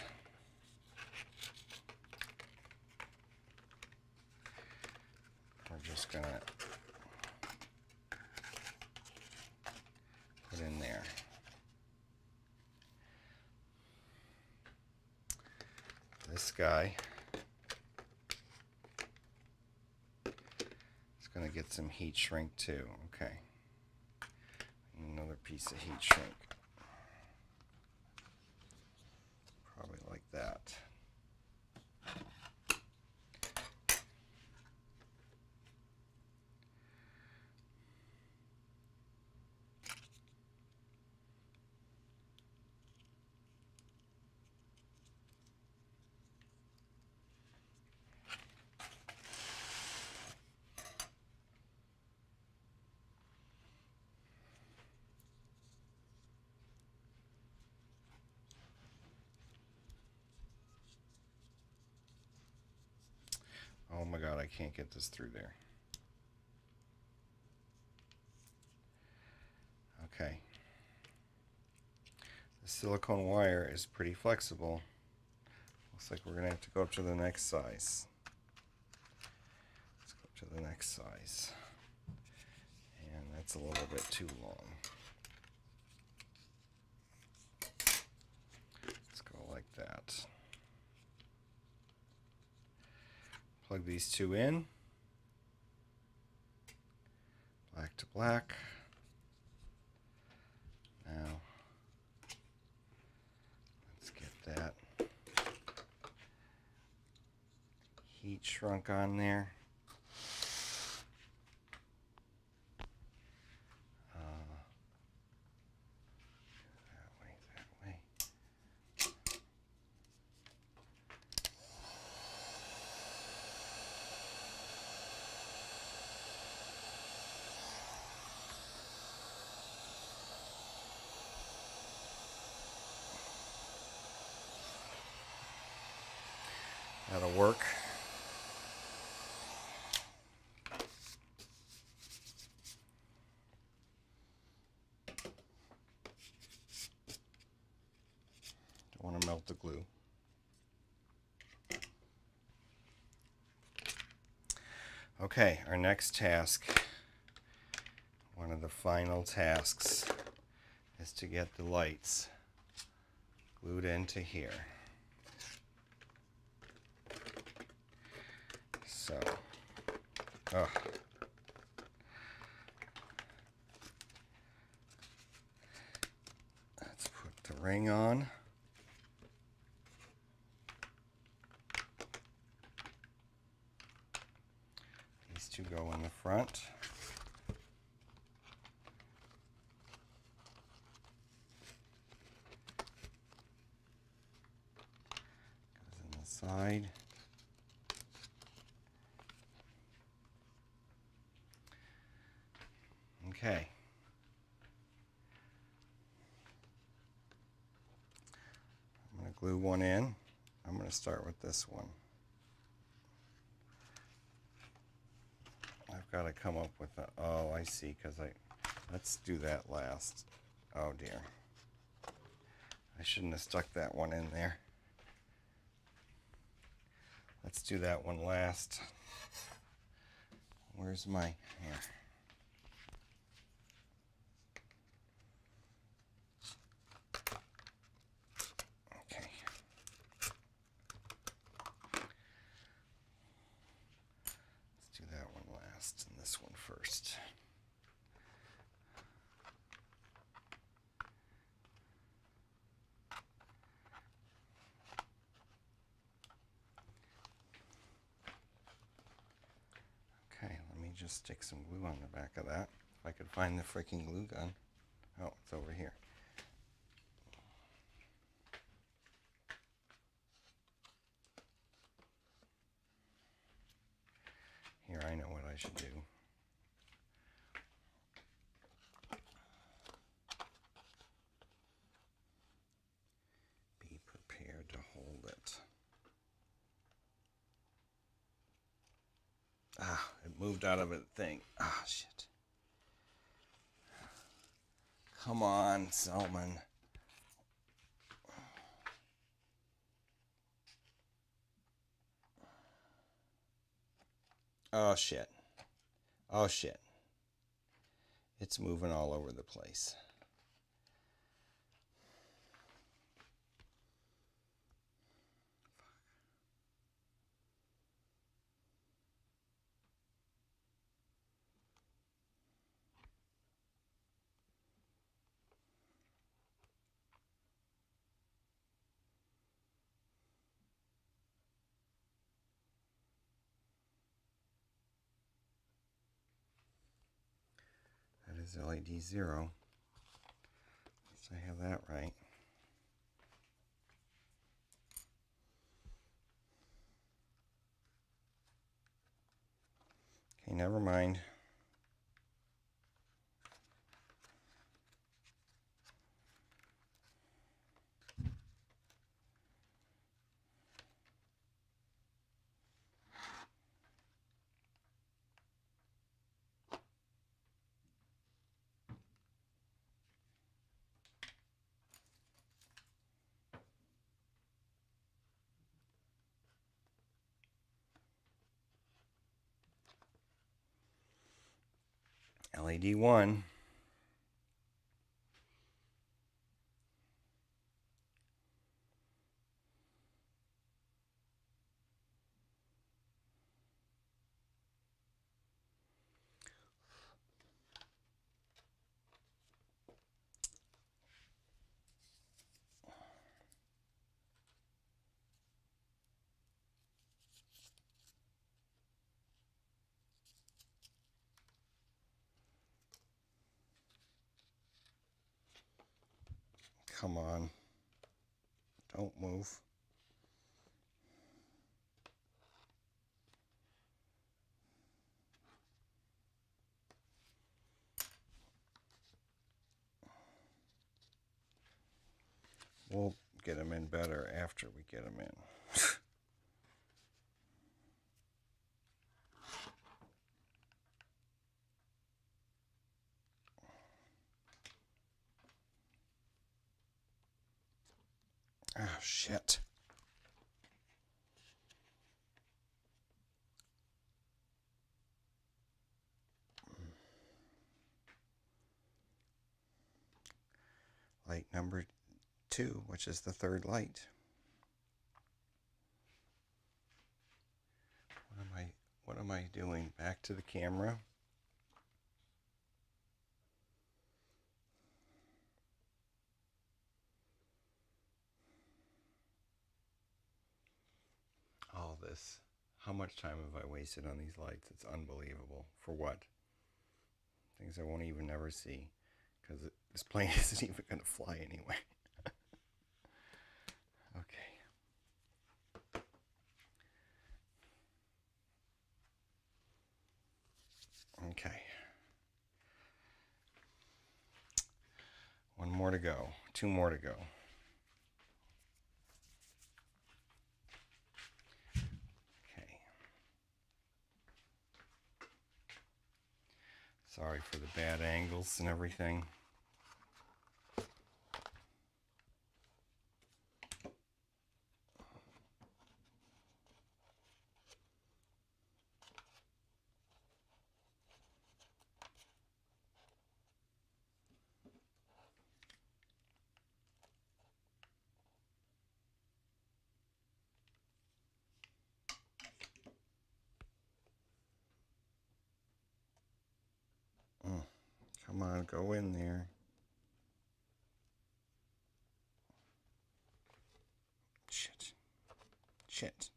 We're just going to put in there. This guy is going to get some heat shrink too. Okay. Another piece of heat shrink. Probably like that. Oh my God, I can't get this through there. Okay. The silicone wire is pretty flexible. Looks like we're going to have to go up to the next size. Let's go up to the next size. And that's a little bit too long. Let's go like that. Plug these two in. Black to black. Now, let's get that heat shrunk on there. That way. That'll work. Don't want to melt the glue. Okay, our next task, one of the final tasks, is to get the lights glued into here. So, let's put the ring on. These two go in the front. Goes in the side. Okay. I'm going to glue one in. I'm going to start with this one. I've got to come up with a, oh, I see, because let's do that last. Oh dear. I shouldn't have stuck that one in there. Let's do that one last. Where's my, here. And this one first. Okay, let me just stick some glue on the back of that. If I could find the freaking glue gun. Oh, it's over here. Here, I know what I should do. Be prepared to hold it. Ah, it moved out of a thing. Ah, shit. Come on, Selman. Oh shit. Oh shit. It's moving all over the place. That is LED 0. Let's I have that right. Okay, never mind. LED 1. Come on. Don't move. We'll get them in better after we get them in. Oh, shit. Light number 2, which is the third light. What am I doing? Back to the camera. All this. How much time have I wasted on these lights? It's unbelievable. For what? Things I won't even ever see. Because this plane isn't even going to fly anyway. Okay. Okay. One more to go. 2 more to go. Okay. Sorry for the bad angles and everything. Come on, go in there. Shit. Shit.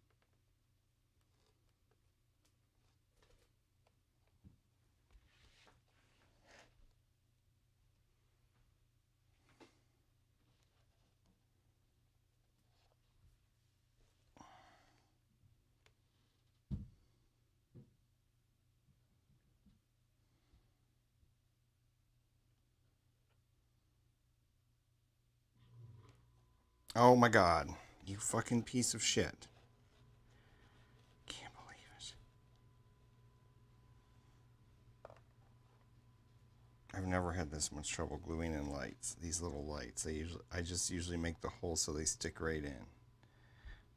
Oh my god. You fucking piece of shit. Can't believe it. I've never had this much trouble gluing in lights. These little lights. I just usually make the hole so they stick right in.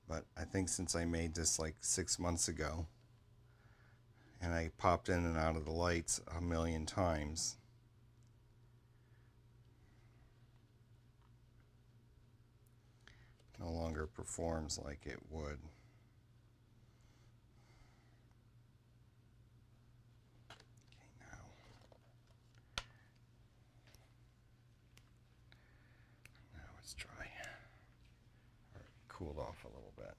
But I think since I made this like 6 months ago, and I popped in and out of the lights a million times. No longer performs like it would. Now it's dry. Or cooled off a little bit.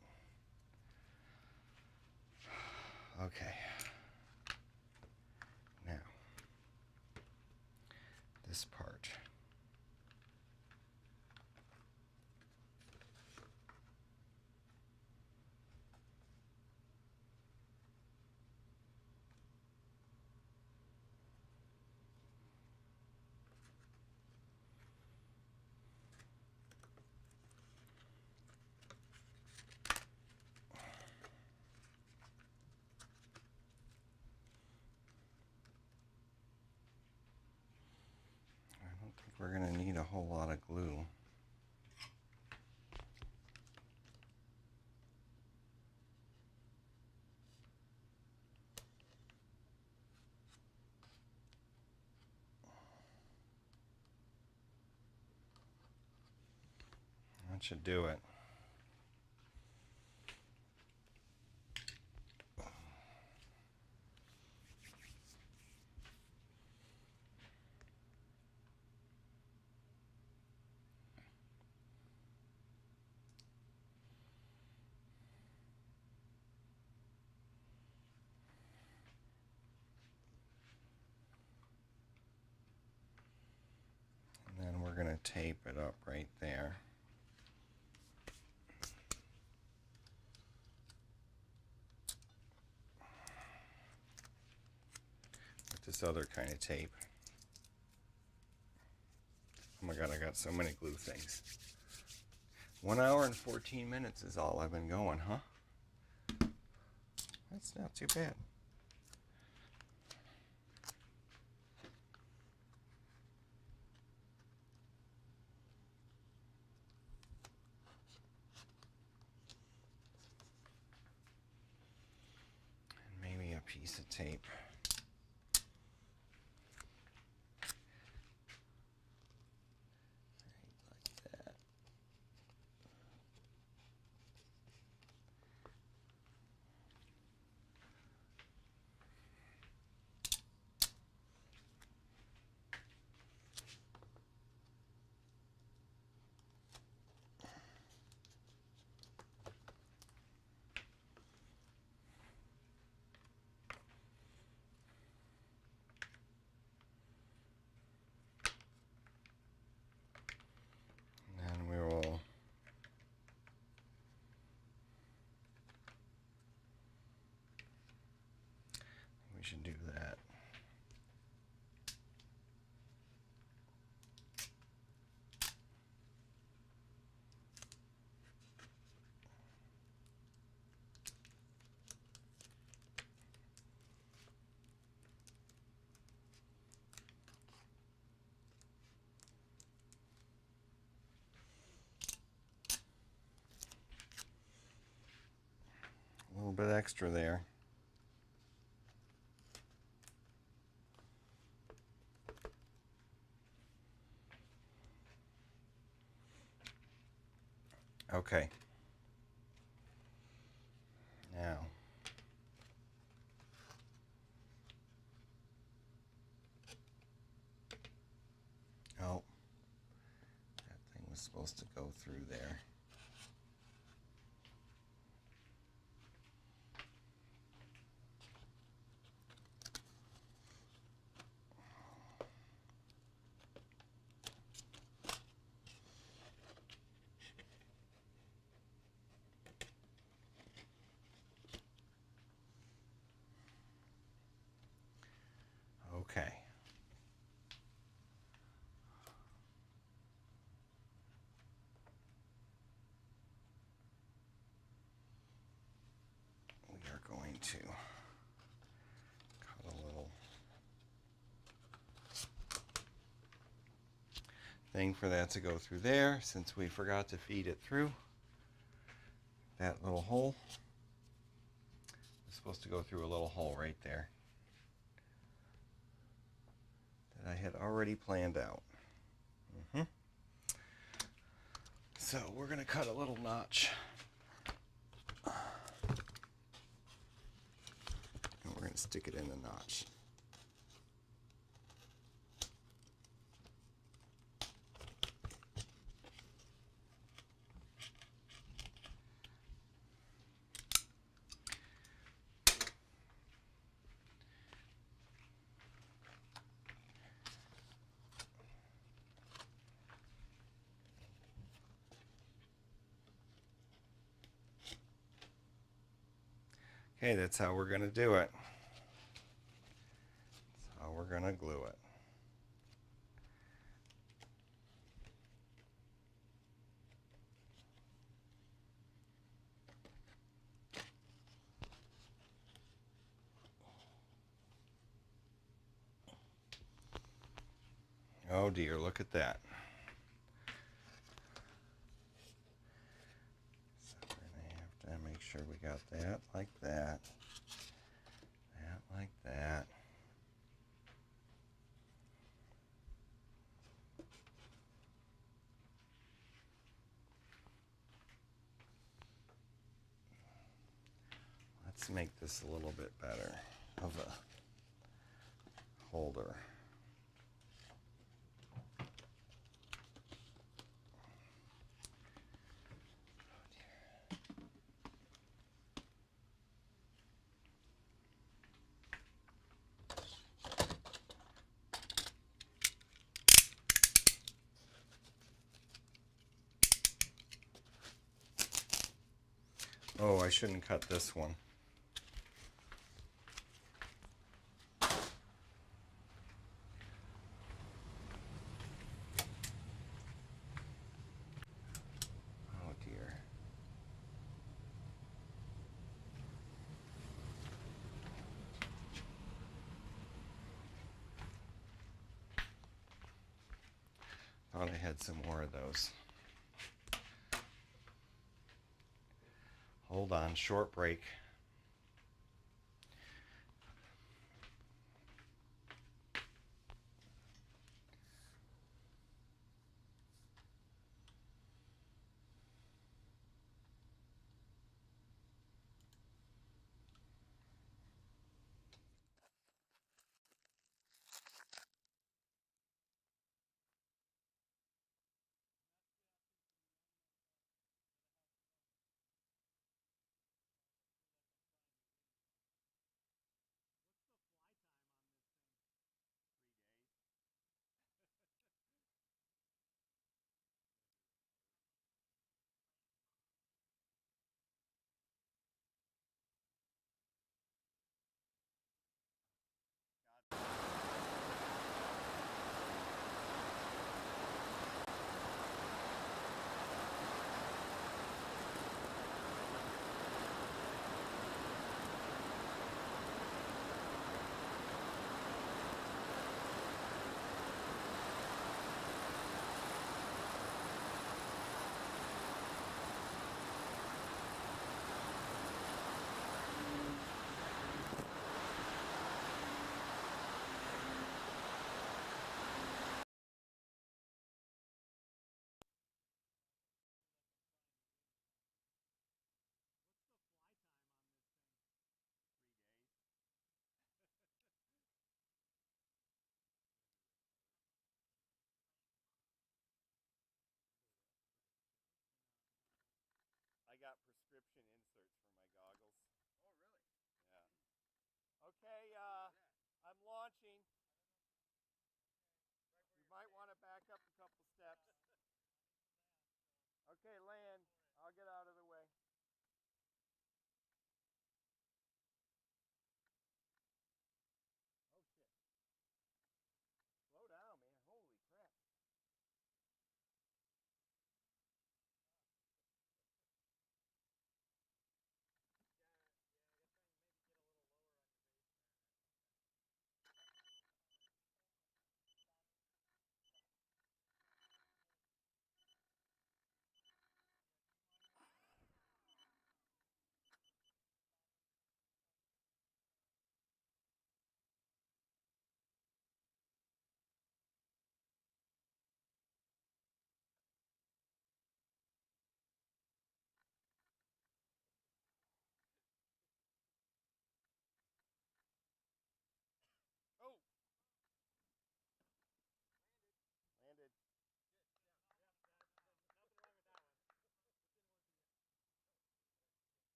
Okay. Now, this part. We're going to need a whole lot of glue. That should do it. And then we're going to tape it up right there. With this other kind of tape. Oh my God, I got so many glue things. 1 hour and 14 minutes is all I've been going, huh? That's not too bad. And maybe a piece of tape. Should do that. A little bit extra there. Okay. Now, oh, that thing was supposed to go through there. Okay. We are going to cut a little thing for that to go through there, since we forgot to feed it through that little hole. It's supposed to go through a little hole right there that I had already planned out. So we're going to cut a little notch. And we're going to stick it in the notch. Okay, that's how we're going to do it. That's how we're going to glue it. Oh dear, look at that. So we're going to have to make sure we got that like that. That like that. Let's make this a little bit better of a holder. Oh, I shouldn't cut this one. Oh dear. Thought I had some more of those. Hold on, short break. I got prescription inserts for my goggles. Oh, really? Yeah. Okay, I'm launching. You might want to back up a couple steps. Okay, land. I'll get out of the way. Oh shit. Slow down, man. Holy crap. Yeah, I guess I maybe get a little lower on your base turn or something.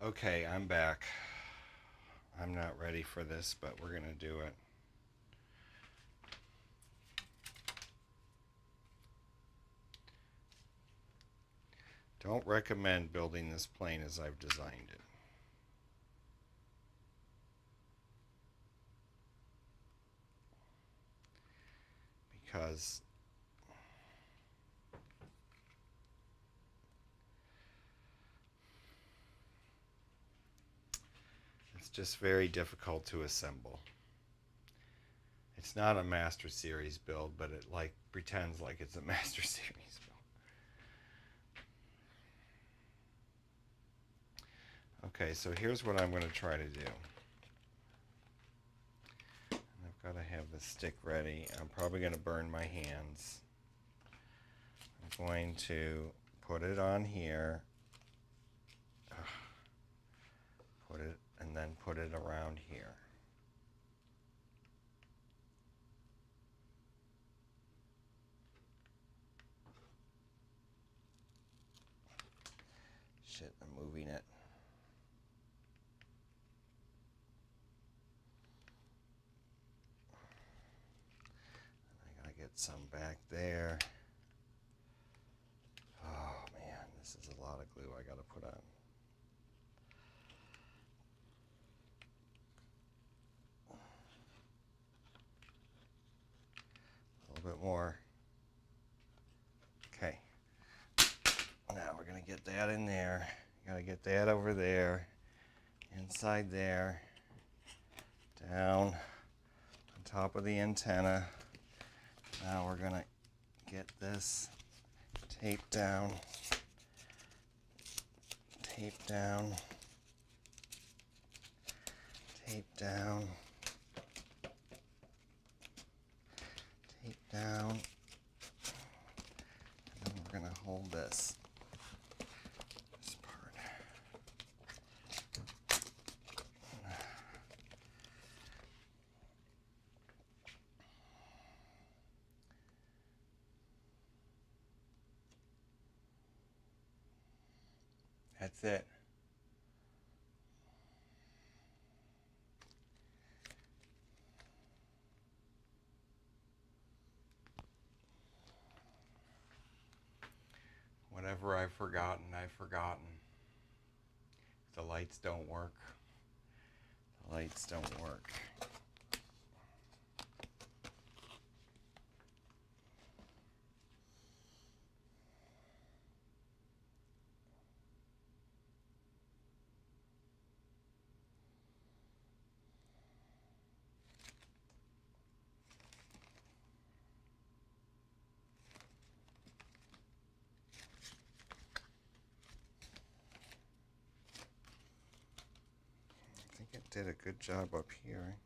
Okay, I'm back. I'm not ready for this, but we're going to do it. Don't recommend building this plane as I've designed it. Because it's just very difficult to assemble. It's not a Master Series build, but it like pretends like it's a Master Series build. Okay, so here's what I'm going to try to do. I've got to have the stick ready. I'm probably going to burn my hands. I'm going to put it on here. Put it, and then put it around here. Shit, I'm moving it. I gotta get some back there. Oh man, this is a lot of glue I gotta put on. A little bit more. Okay. Now we're gonna get that in there. Gotta get that over there. Inside there. Down on top of the antenna. Now we're gonna get this taped down. Tape down. Tape down. Tape down. And then we're gonna hold this part. That's it. Whatever I've forgotten, I've forgotten. The lights don't work. The lights don't work. Did a good job up here,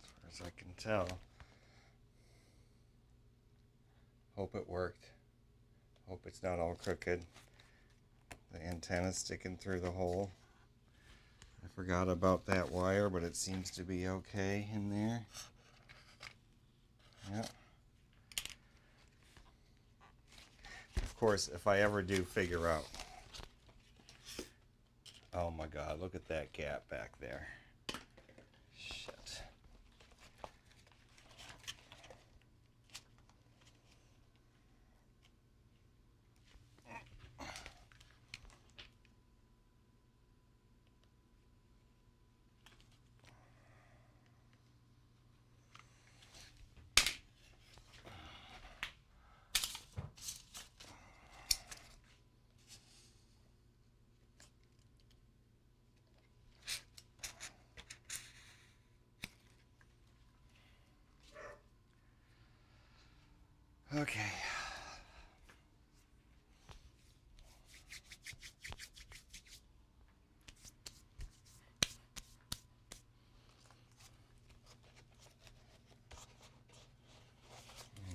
as far as I can tell. Hope it worked. Hope it's not all crooked. The antenna's sticking through the hole. I forgot about that wire, but it seems to be okay in there. Yep. Of course, if I ever do figure out. Oh my God, look at that gap back there. Shit. Okay.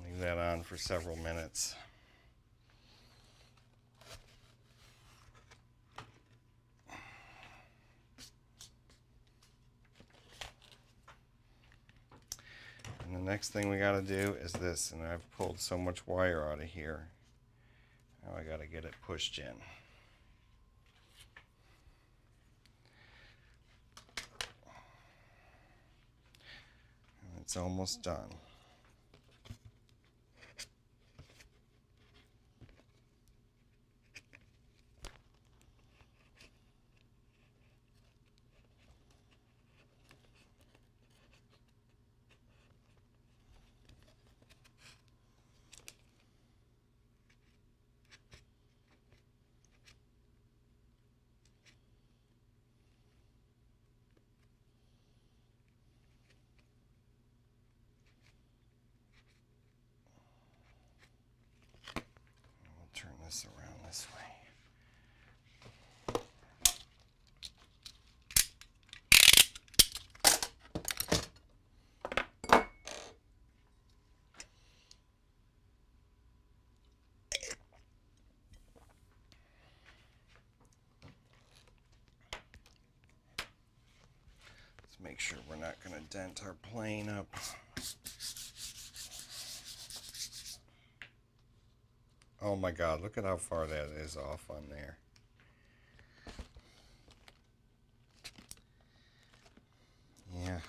Leave that on for several minutes. And the next thing we got to do is this, and I've pulled so much wire out of here. Now I got to get it pushed in. it's almost done. Turn this around this way. Let's make sure we're not going to dent our plane up. Oh my God, look at how far that is off on there. Yeah.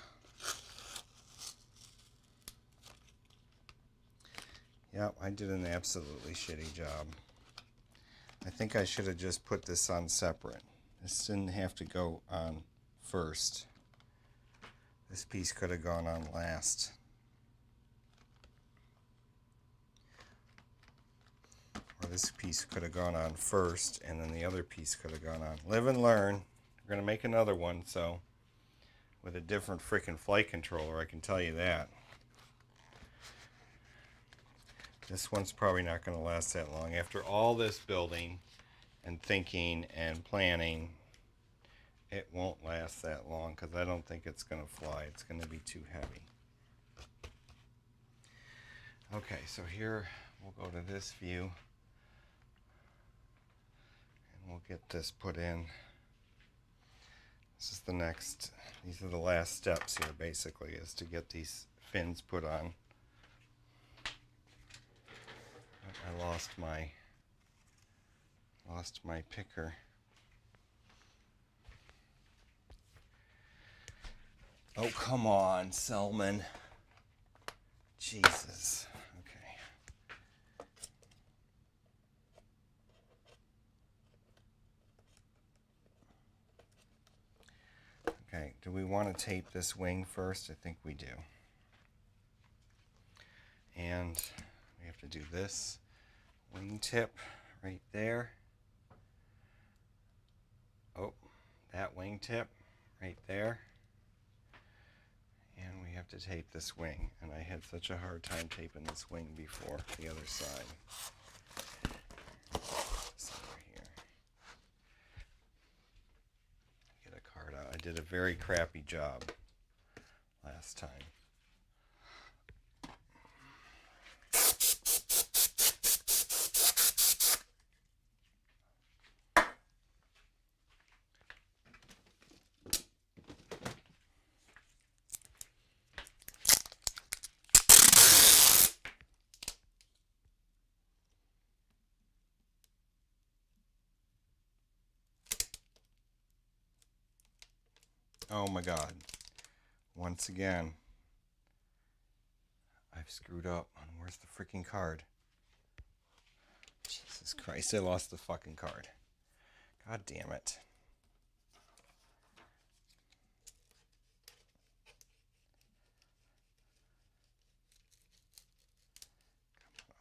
Yep, I did an absolutely shitty job. I think I should have just put this on separate. This didn't have to go on first. This piece could have gone on last. Or this piece could have gone on first, and then the other piece could have gone on. Live and learn. We're going to make another one, so with a different freaking flight controller, I can tell you that. This one's probably not going to last that long. After all this building and thinking and planning, it won't last that long because I don't think it's going to fly. It's going to be too heavy. Okay, so here we'll go to this view and we'll get this put in. This is the next, these are the last steps here basically, is to get these fins put on. I lost my picker. Oh, come on, Selman. Jesus. Okay, do we want to tape this wing first? I think we do. And we have to do this wing tip right there. Oh, that wing tip right there. And we have to tape this wing. And I had such a hard time taping this wing before, the other side. Somewhere here. Get a card out. I did a very crappy job last time. Oh my God. Once again, I've screwed up. Where's the freaking card? Jesus Christ, I lost the fucking card. God damn it.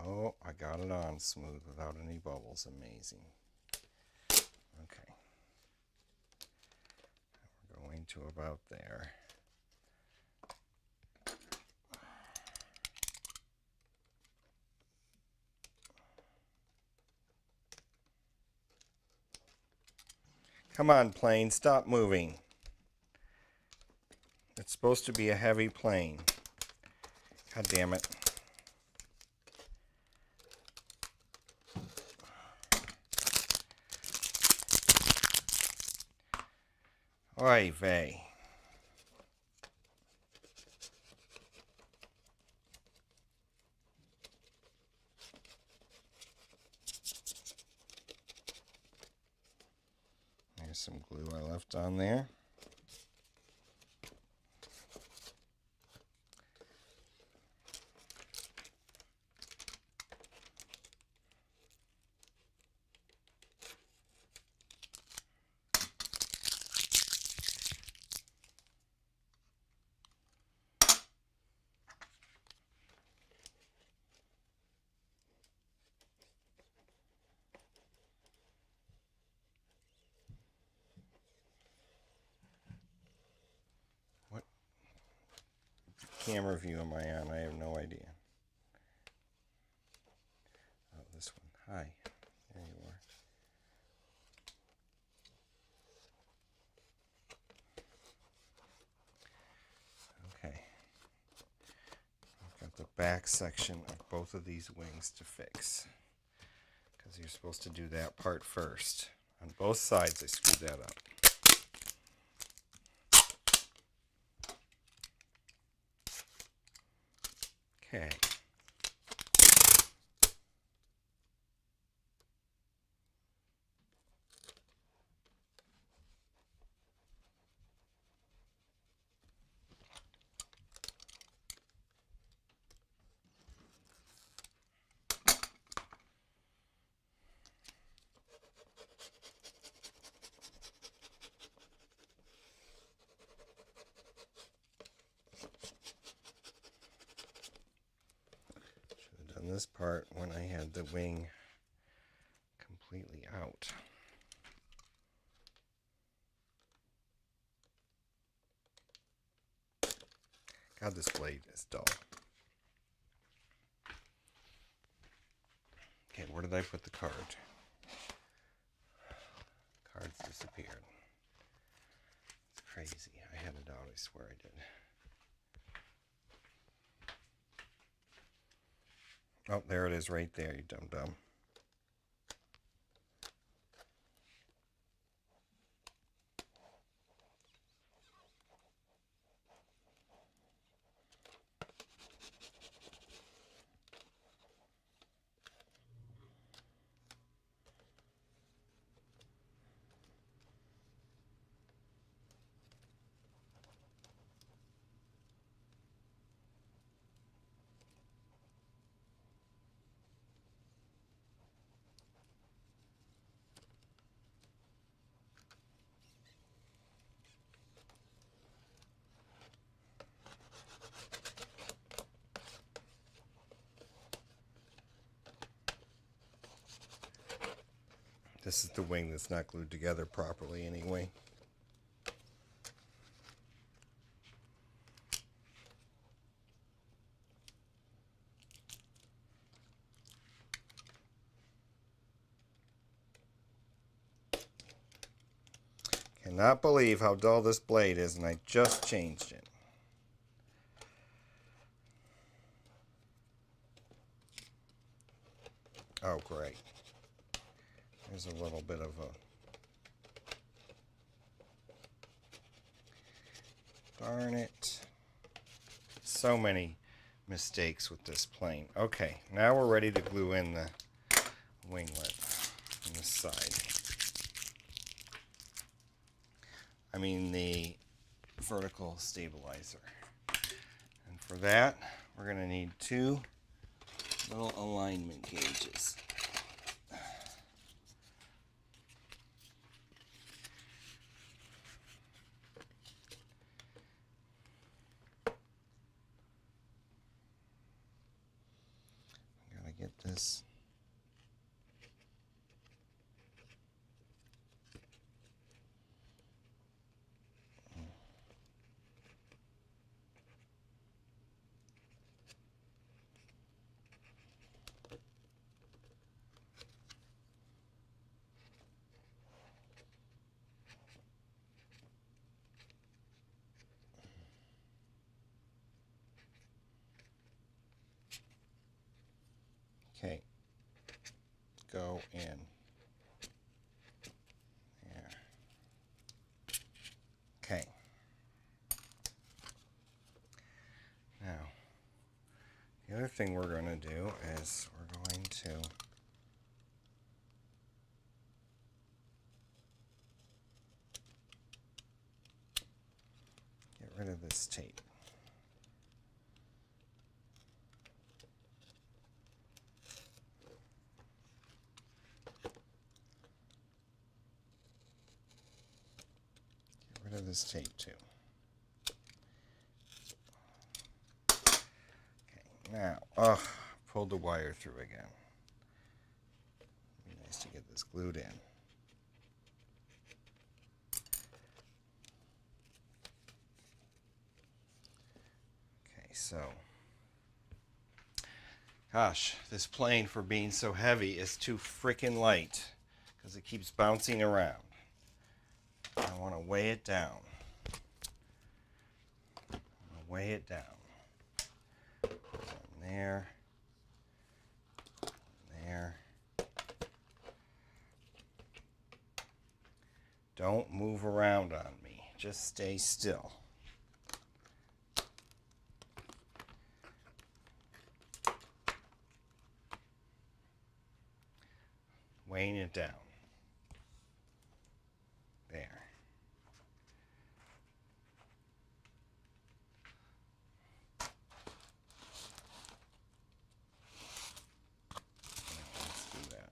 Oh, I got it on smooth without any bubbles. Amazing. Okay. We're going to about there. Come on, plane, stop moving. It's supposed to be a heavy plane. God damn it. Oy vey. There's some glue I left on there. camera view am I on? I have no idea. Oh, this one. Hi. There you are. Okay. I've got the back section of both of these wings to fix, because you're supposed to do that part first. On both sides, I screwed that up. Okay. This part when I had the wing completely out. God, this blade is dull. Okay, where did I put the card? Cards disappeared. It's crazy. I had it out, I swear I did. Oh, there it is right there, you dum-dum. This is the wing that's not glued together properly anyway. Cannot believe how dull this blade is, and I just changed it. Oh, great. There's a little bit of a... Darn it. So many mistakes with this plane. Okay, now we're ready to glue in the winglet on this side. I mean the vertical stabilizer. And for that, we're going to need 2 little alignment gauges. I gotta get this. Okay, go in there. Okay. Now, the other thing we're going to do is we're going to get rid of this tape. Of this tape too. Okay, now, pulled the wire through again. It'd be nice to get this glued in. Okay, so gosh, this plane for being so heavy is too freaking light because it keeps bouncing around. I want to weigh it down. Weigh it down. There. There. Don't move around on me. Just stay still. Weighing it down. There. Let's do that.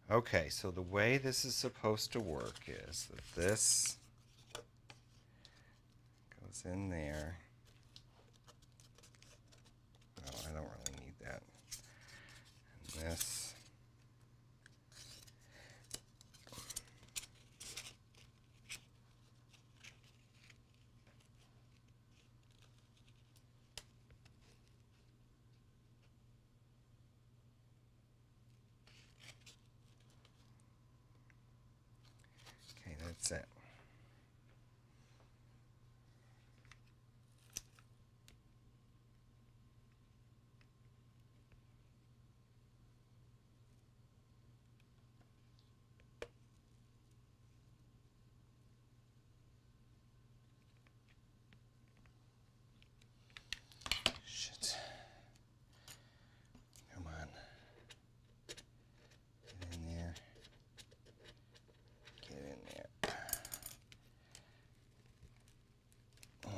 Okay, so the way this is supposed to work is that this goes in there. Oh, I don't really need that. And this. Okay, that's it. Shit. Come on. Get in there. Get in there. Oh,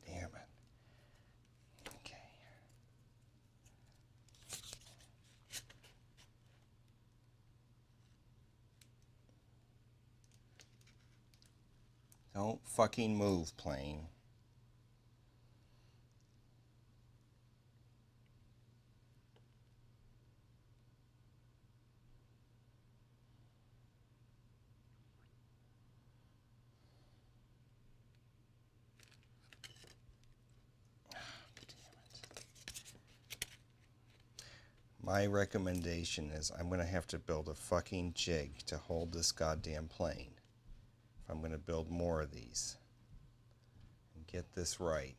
damn it. Okay. Don't fucking move, plane. My recommendation is I'm going to have to build a fucking jig to hold this goddamn plane. If I'm going to build more of these. And get this right.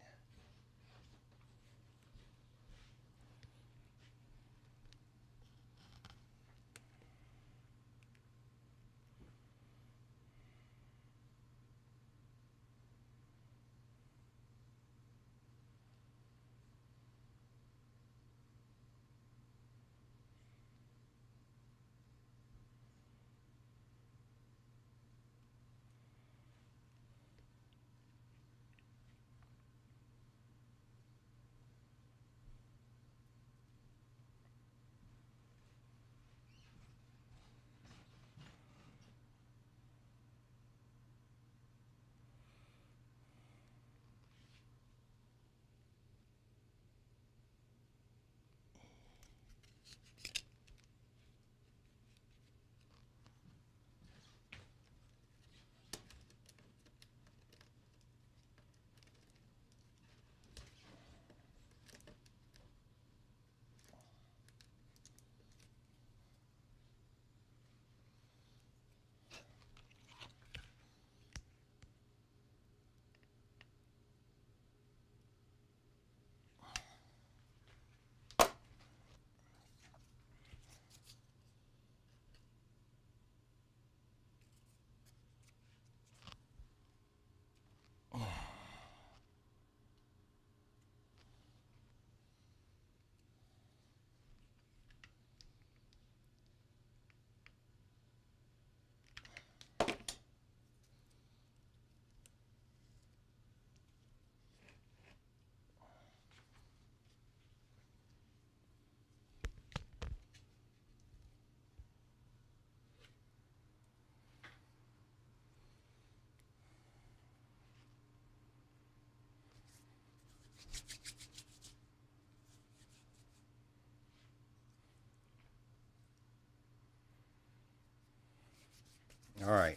All right.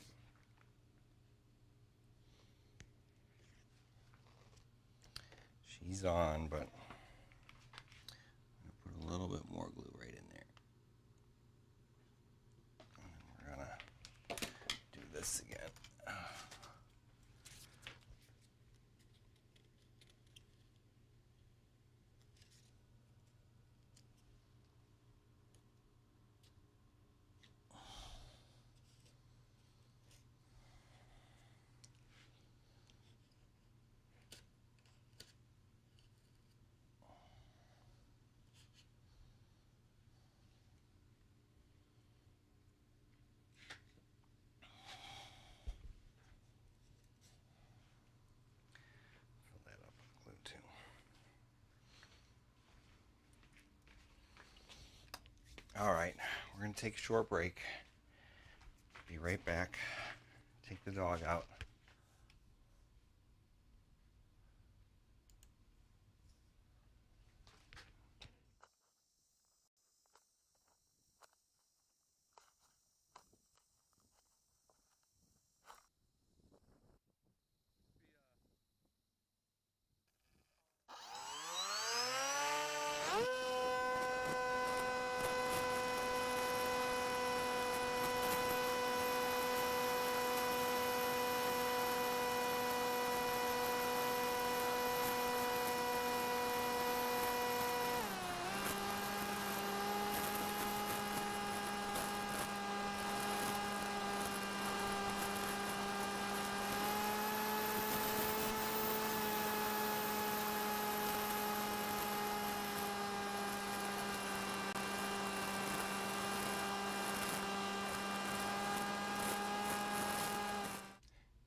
ease on, but I'm going to put a little bit more glue right in there. And then we're going to do this again. Fill that up with glue too. All right, we're going to take a short break. Be right back. Take the dog out.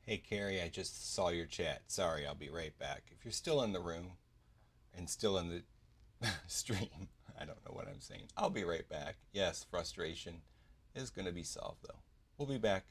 Hey Carrie, I just saw your chat. Sorry, I'll be right back. If you're still in the room and still in the stream, I don't know what I'm saying. I'll be right back. Yes, frustration is going to be solved though. We'll be back.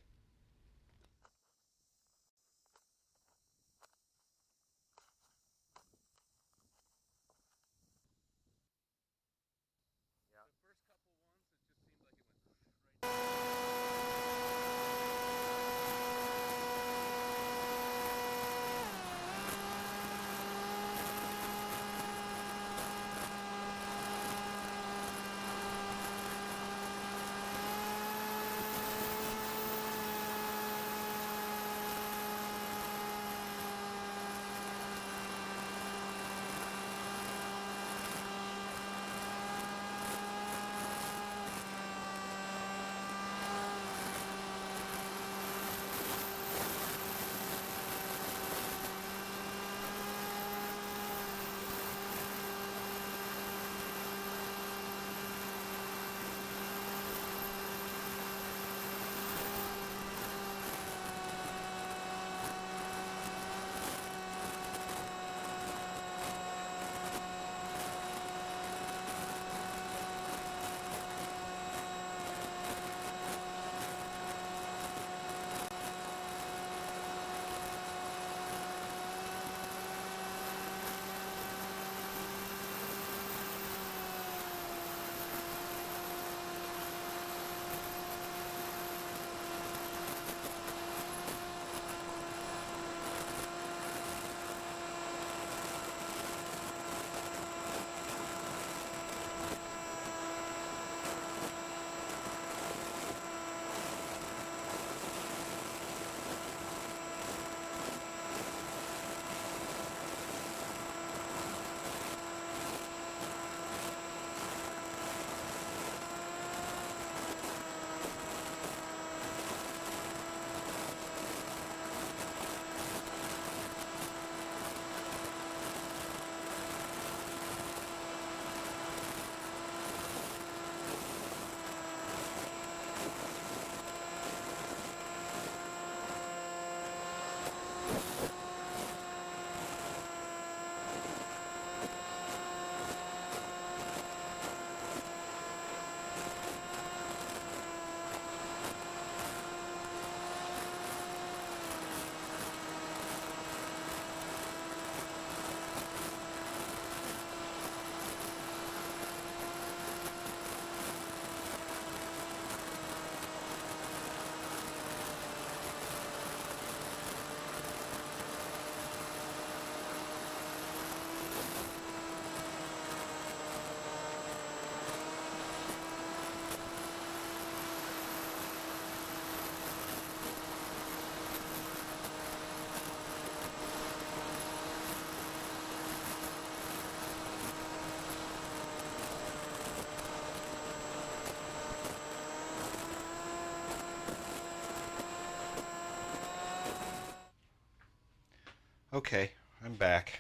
Okay, I'm back.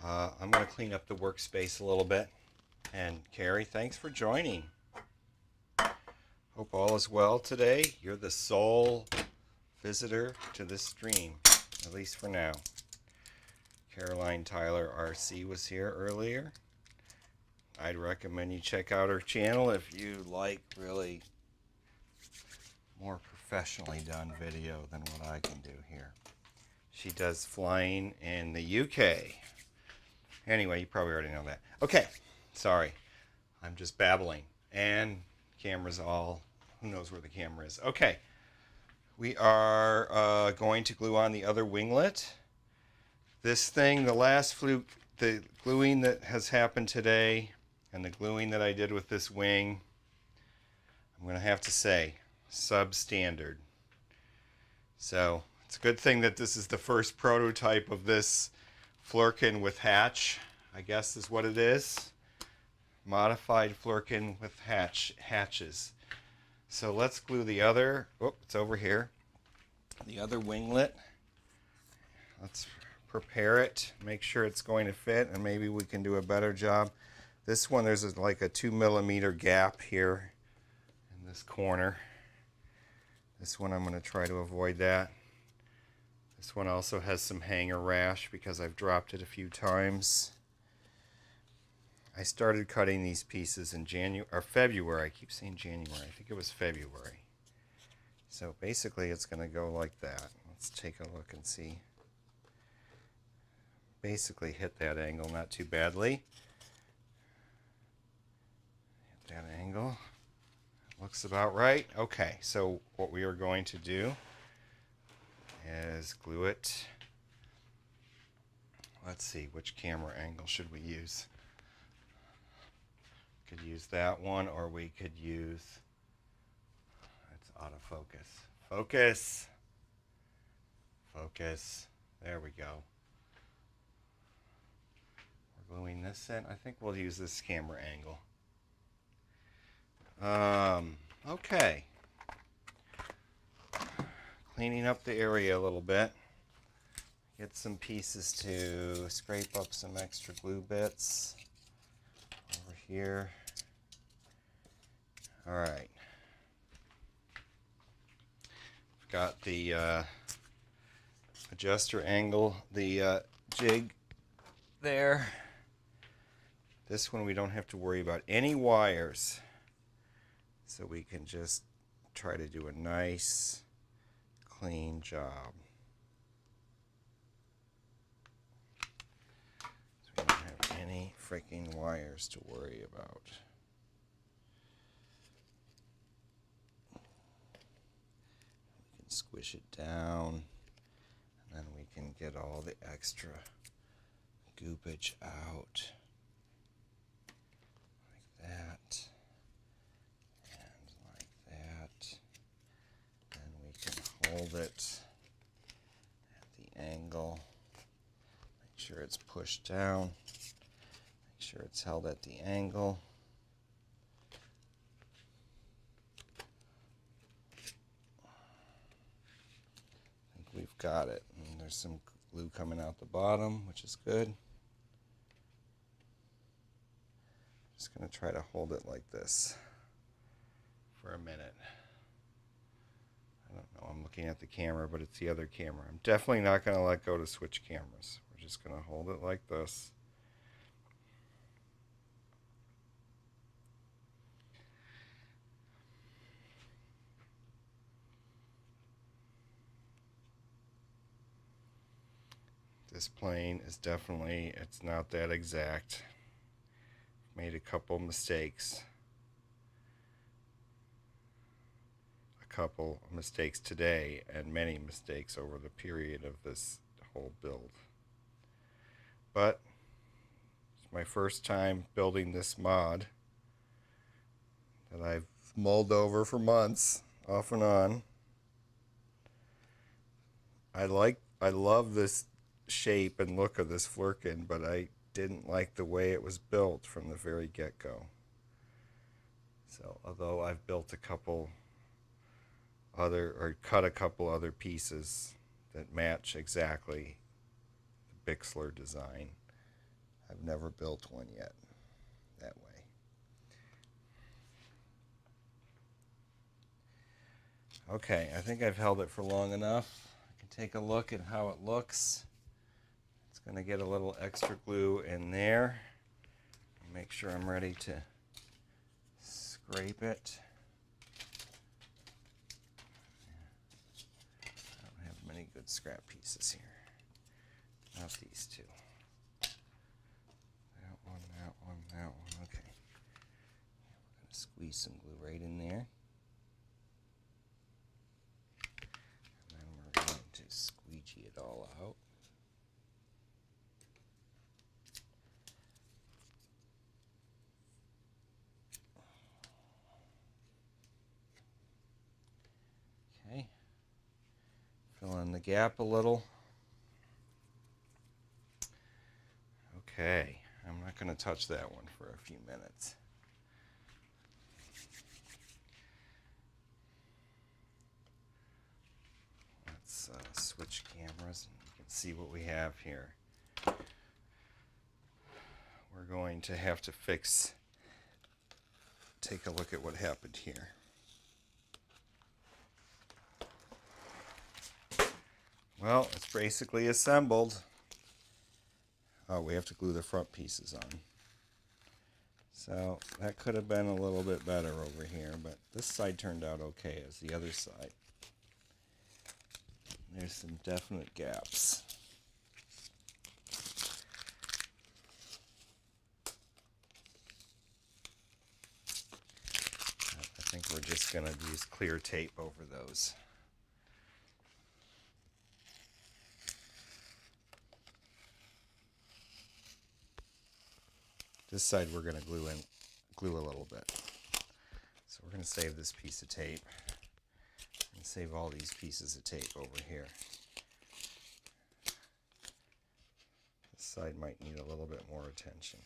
I'm going to clean up the workspace a little bit. And Carrie, thanks for joining. Hope all is well today. You're the sole visitor to this stream, at least for now. Caroline Tyler RC was here earlier. I'd recommend you check out her channel if you like really more professionally done video than what I can do here. She does flying in the UK. Anyway, you probably already know that. Okay, sorry. I'm just babbling. And camera's all, who knows where the camera is. Okay, we are going to glue on the other winglet. This thing, the gluing that has happened today and the gluing that I did with this wing, I'm going to have to say, substandard. So it's a good thing that this is the first prototype of this Flerken with hatch, I guess is what it is. Modified Flerken with hatches. So let's glue the other, oh, it's over here, the other winglet. Let's prepare it, make sure it's going to fit, and maybe we can do a better job. This one, there's like a 2mm gap here in this corner. This one I'm going to try to avoid that. This one also has some hanger rash because I've dropped it a few times. I started cutting these pieces in February. I keep saying January. I think it was February. So basically it's going to go like that. Let's take a look and see. Basically hit that angle not too badly. Hit that angle. Looks about right. Okay, so what we are going to do is glue it. Let's see, which camera angle should we use? Could use that one, or we could use, it's autofocus. Focus. Focus. There we go. We're gluing this in. I think we'll use this camera angle. Okay. Cleaning up the area a little bit. Get some pieces to scrape up some extra glue bits over here. All right. Got the adjuster angle, the jig there. This one we don't have to worry about any wires. So we can just try to do a nice, clean job. So we don't have any freaking wires to worry about. We can squish it down, and then we can get all the extra goopage out. Like that. Hold it at the angle. Make sure it's pushed down. Make sure it's held at the angle. I think we've got it. And there's some glue coming out the bottom, which is good. Just going to try to hold it like this for a minute. I don't know, I'm looking at the camera, but it's the other camera. I'm definitely not going to let go to switch cameras. We're just going to hold it like this. This plane is definitely, it's not that exact. Made a couple mistakes. Couple mistakes today and many mistakes over the period of this whole build. But it's my first time building this mod that I've mulled over for months, off and on. I love this shape and look of this Flerken, but I didn't like the way it was built from the very get-go. So although I've built a couple cut a couple other pieces that match exactly Bixler design. I've never built one yet that way. Okay, I think I've held it for long enough. I can take a look at how it looks. It's going to get a little extra glue in there. Make sure I'm ready to scrape it. I don't have many good scrap pieces here. Not these two. That one, that one, that one. Okay. We're going to squeeze some glue right in there. And then we're going to squeegee it all out. Okay. Fill in the gap a little. Okay, I'm not going to touch that one for a few minutes. Let's switch cameras and you can see what we have here. We're going to have to take a look at what happened here. Well, it's basically assembled. Oh, we have to glue the front pieces on. So that could have been a little bit better over here, but this side turned out okay as the other side. There's some definite gaps. I think we're just going to use clear tape over those. This side we're going to glue a little bit. So we're going to save this piece of tape and save all these pieces of tape over here. This side might need a little bit more attention.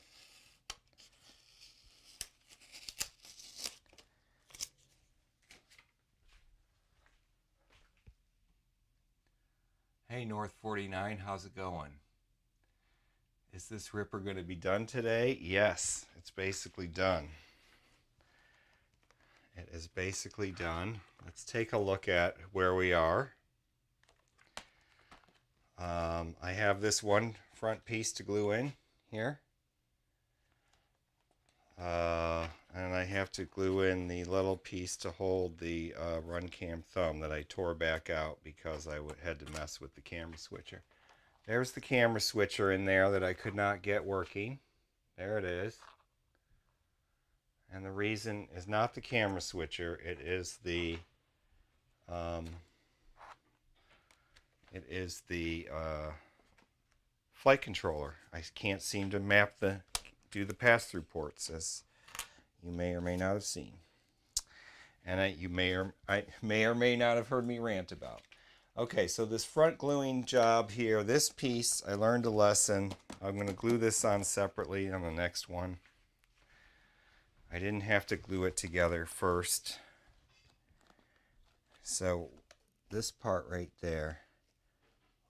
Hey North 49, how's it going? Is this ripper going to be done today? Yes, it's basically done. It is basically done. Let's take a look at where we are. I have this one front piece to glue in here. And I have to glue in the little piece to hold the RunCam thumb that I tore back out because I had to mess with the camera switcher. There's the camera switcher in there that I could not get working. There it is. And the reason is not the camera switcher, it is the flight controller. I can't seem to do the pass-through ports, as you may or may not have seen. And you may or may not have heard me rant about. Okay, so this front gluing job here, this piece, I learned a lesson. I'm going to glue this on separately on the next one. I didn't have to glue it together first. So this part right there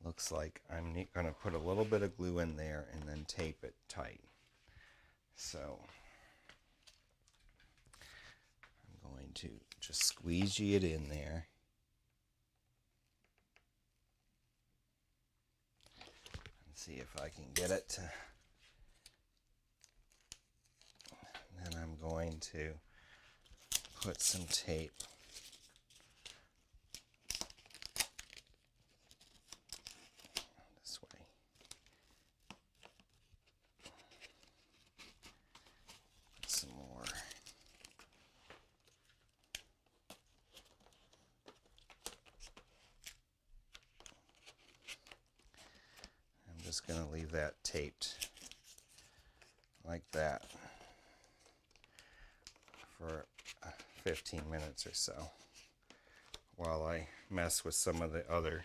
looks like I'm going to put a little bit of glue in there and then tape it tight. So I'm going to just squeegee it in there. See if I can get it to, and then I'm going to put some tape this way. Put some more. Just going to leave that taped like that for 15 minutes or so while I mess with some of the other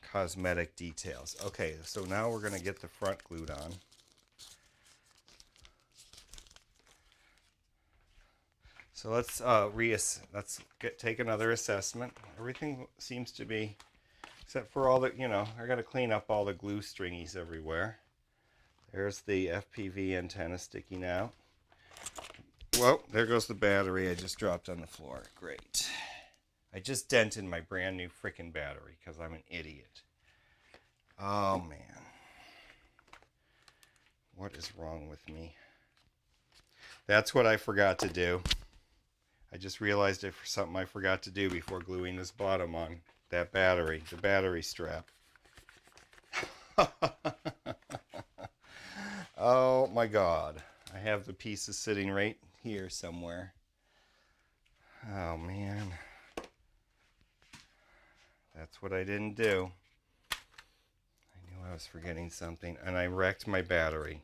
cosmetic details. Okay, so now we're going to get the front glued on. So let's take another assessment. Everything seems to be Except for all the, you know, I got to clean up all the glue stringies everywhere. There's the FPV antenna sticking out. Whoa, there goes the battery I just dropped on the floor. Great. I just dented my brand new frickin' battery because I'm an idiot. Oh, man. What is wrong with me? That's what I forgot to do. I just realized it for something I forgot to do before gluing this bottom on that battery, the battery strap. Oh my God. I have the pieces sitting right here somewhere. Oh man. That's what I didn't do. I knew I was forgetting something and I wrecked my battery.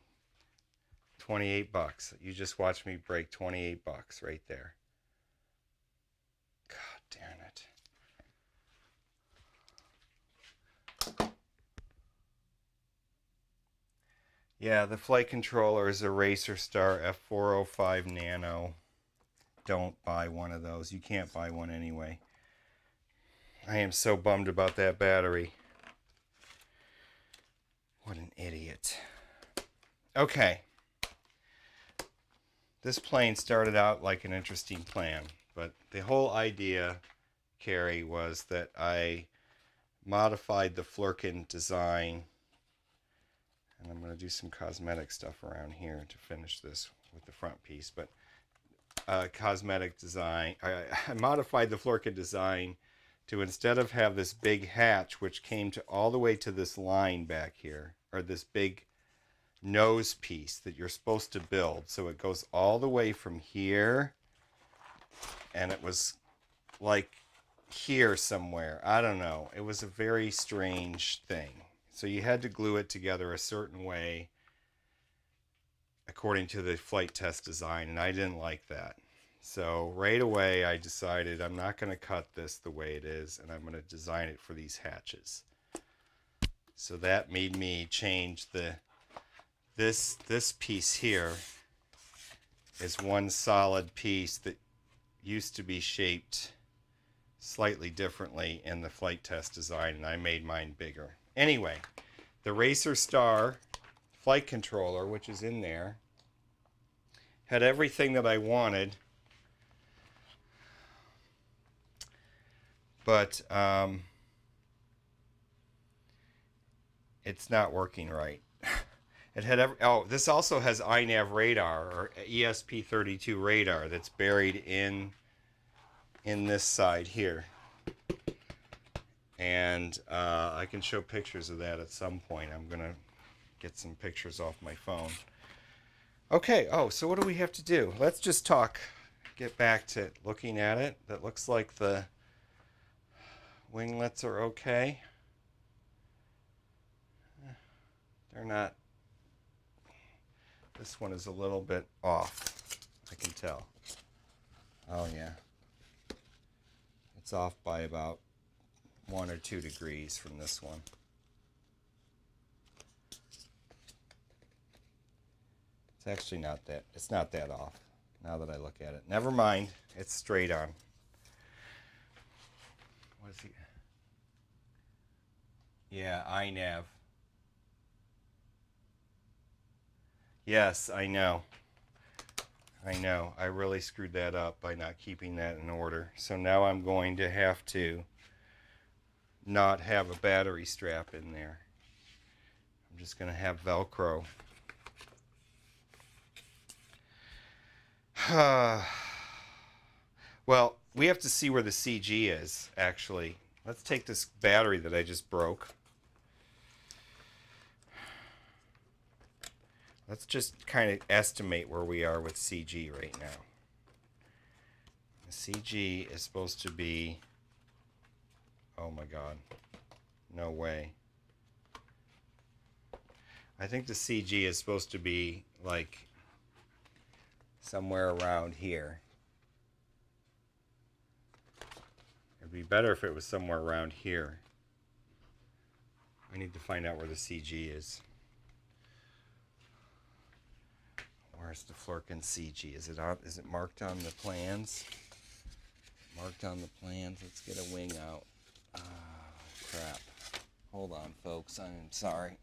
28 bucks. You just watched me break 28 bucks right there. God damn it. Yeah, the flight controller is a Racer Star F405 Nano. Don't buy one of those. You can't buy one anyway. I am so bummed about that battery. What an idiot. Okay. This plane started out like an interesting plan, but the whole idea, Carrie, was that I modified the Flerken design. And I'm going to do some cosmetic stuff around here to finish this with the front piece. But cosmetic design, I modified the Flerken design to, instead of have this big hatch, which came to all the way to this line back here, or this big nose piece that you're supposed to build. So it goes all the way from here, and it was like here somewhere. I don't know. It was a very strange thing. So you had to glue it together a certain way according to the flight test design, and I didn't like that. So right away I decided I'm not going to cut this the way it is, and I'm going to design it for these hatches. So that made me change this piece here is one solid piece that used to be shaped slightly differently in the flight test design, and I made mine bigger. Anyway, the Racer Star flight controller, which is in there, had everything that I wanted, but it's not working right. It had this also has iNav radar, or ESP32 radar, that's buried in this side here. And I can show pictures of that at some point. I'm going to get some pictures off my phone. Okay, so what do we have to do? Let's just get back to looking at it. That looks like the winglets are okay. They're not. This one is a little bit off, I can tell. Oh yeah. It's off by about 1 or 2 degrees from this one. It's actually not that, it's not that off now that I look at it. Never mind, it's straight on. What is he? Yeah, iNav. Yes, I know. I really screwed that up by not keeping that in order. So now I'm going to have to not have a battery strap in there. I'm just going to have Velcro. Well, we have to see where the CG is, actually. Let's take this battery that I just broke. Let's just kind of estimate where we are with CG right now. The CG is supposed to be... Oh my God. No way. I think the CG is supposed to be like somewhere around here. It'd be better if it was somewhere around here. I need to find out where the CG is. Where's the Flerken CG? Is it marked on the plans? Marked on the plans. Let's get a wing out. Oh, crap. Hold on, folks. I'm sorry.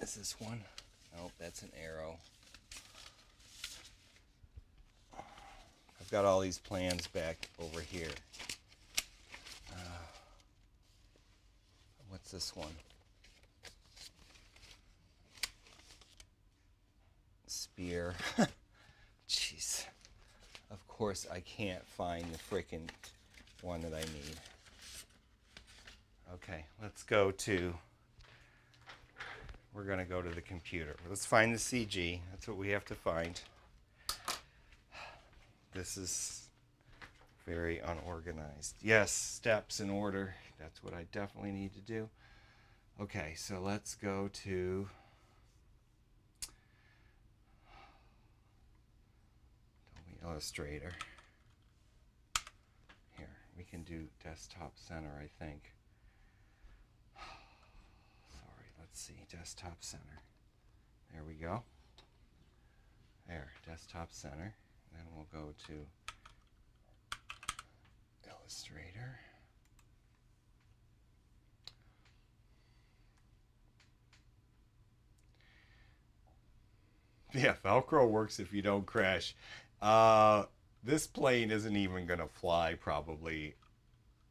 Is this one? Nope, that's an arrow. I've got all these plans back over here. What's this one? Spear. Jeez. Of course I can't find the frickin' one that I need. Okay, let's go to... We're going to go to the computer. Let's find the CG. That's what we have to find. This is very unorganized. Yes, steps in order. That's what I definitely need to do. Okay, so let's go to Adobe Illustrator. Here, we can do Desktop Center, I think. Sorry, let's see, Desktop Center. There we go. There, Desktop Center. Then we'll go to Illustrator. Yeah, Velcro works if you don't crash. This plane isn't even going to fly probably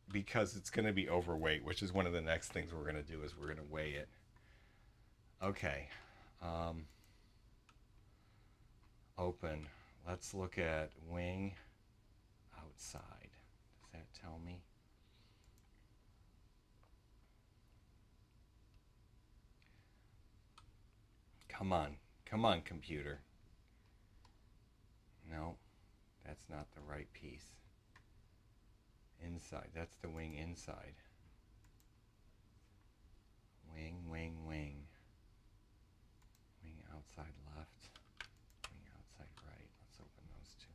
because it's going to be overweight, which is one of the next things we're going to do is we're going to weigh it. Okay. Open. Let's look at wing outside. Does that tell me? Come on. Come on, computer. No, that's not the right piece. Inside. That's the wing inside. Wing, wing, wing. Wing outside left. Wing outside right. Let's open those two.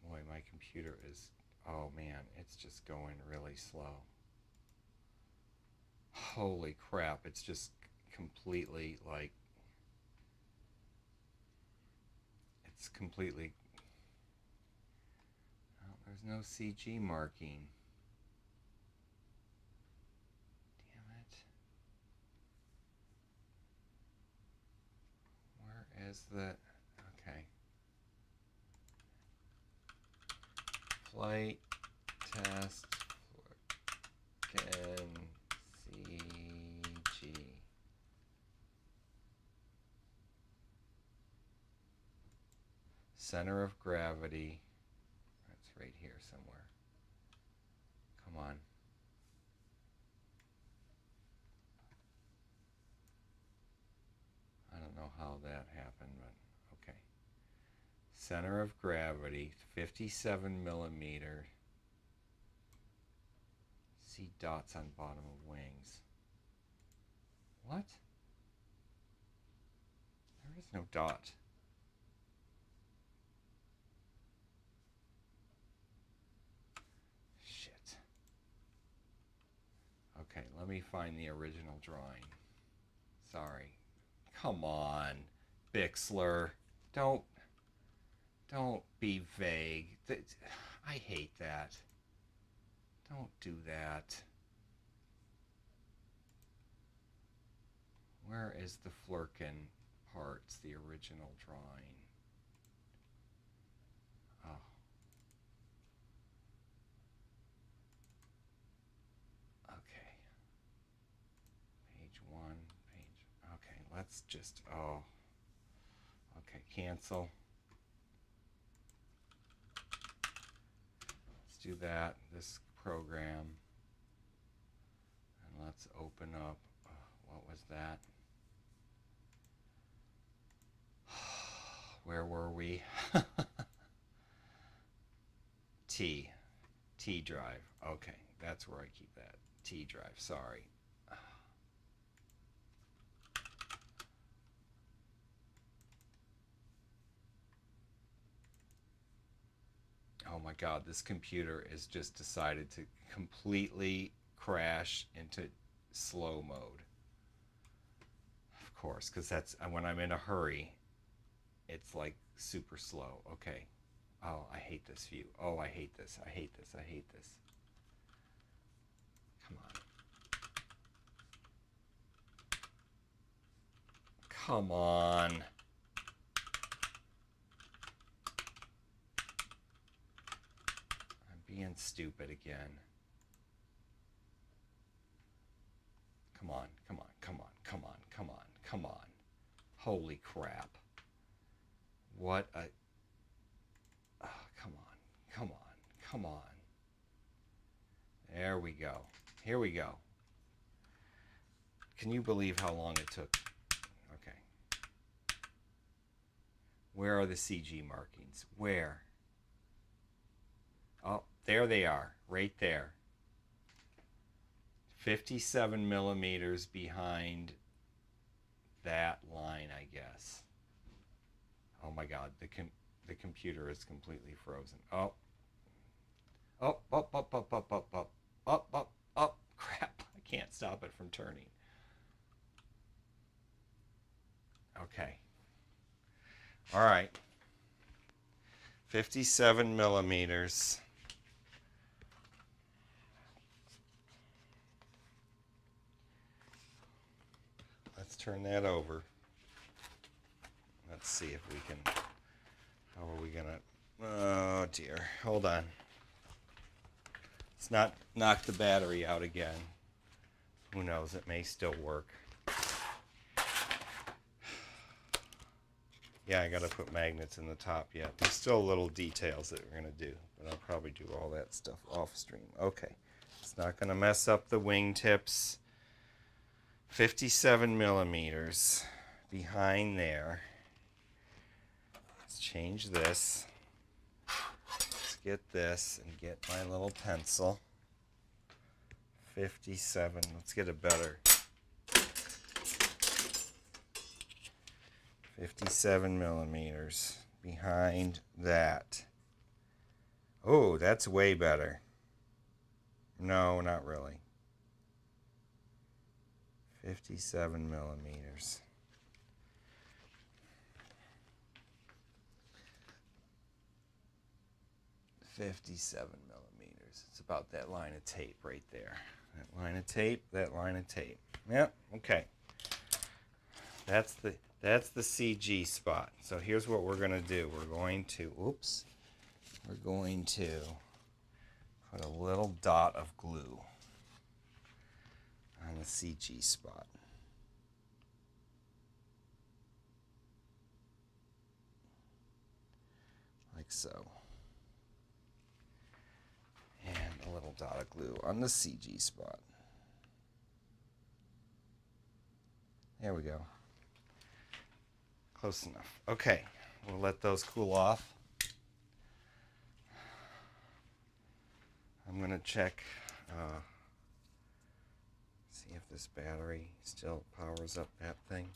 Boy, my computer is... Oh, man. It's just going really slow. Holy crap. It's just completely, like... It's completely... Oh, there's no CG marking. Damn it. Where is the... Okay. Flight test Flerken CG. Center of gravity. That's right here somewhere. Come on. I don't know how that happened, but okay. Center of gravity, 57 millimeter. See dots on bottom of wings. What? There is no dot. Shit. Okay, let me find the original drawing. Sorry. Come on, Bixler. Don't be vague. I hate that. Don't do that. Where is the Flerken parts, the original drawing? Oh. Okay. Page 1, page... Okay, let's just... Oh. Okay, cancel. Let's do that, this program. And let's open up... what was that? Where were we? T drive. Okay, that's where I keep that. T drive, sorry. Oh my God, this computer has just decided to completely crash into slow mode. Of course, because that's when I'm in a hurry. It's like super slow. Okay, Oh, I hate this view. Oh, I hate this. I hate this. I hate this. Come on. Come on. I'm being stupid again. Come on, come on, come on, come on, come on, come on. Holy crap. What a... Oh, come on, come on, come on. There we go. Here we go. Can you believe how long it took? Okay. Where are the CG markings? Where? Oh, there they are. Right there. 57 millimeters behind that line, I guess. Oh my God, the computer is completely frozen. Oh. Oh, up, up, up, up, up, up, up, up, up. Crap, I can't stop it from turning. Okay. All right. 57 millimeters. Let's turn that over. Let's see if we can... How are we gonna... Oh dear. Hold on. Let's not knock the battery out again. Who knows? It may still work. Yeah, I gotta put magnets in the top yet. There's still little details that we're gonna do, but I'll probably do all that stuff off stream. Okay. It's not gonna mess up the wingtips. 57 millimeters behind there. Let's change this. Let's get this and get my little pencil. 57. Let's get a better. 57 millimeters behind that. Oh, that's way better. No, not really. 57 millimeters. $57 millimeters. It's about that line of tape right there. That line of tape, that line of tape. Yep, okay. That's the CG spot. So here's what we're going to do. We're going to, oops, we're going to put a little dot of glue on the CG spot. Like so. And a little dot of glue on the CG spot. There we go. Close enough. Okay, we'll let those cool off. I'm going to check, see if this battery still powers up that thing.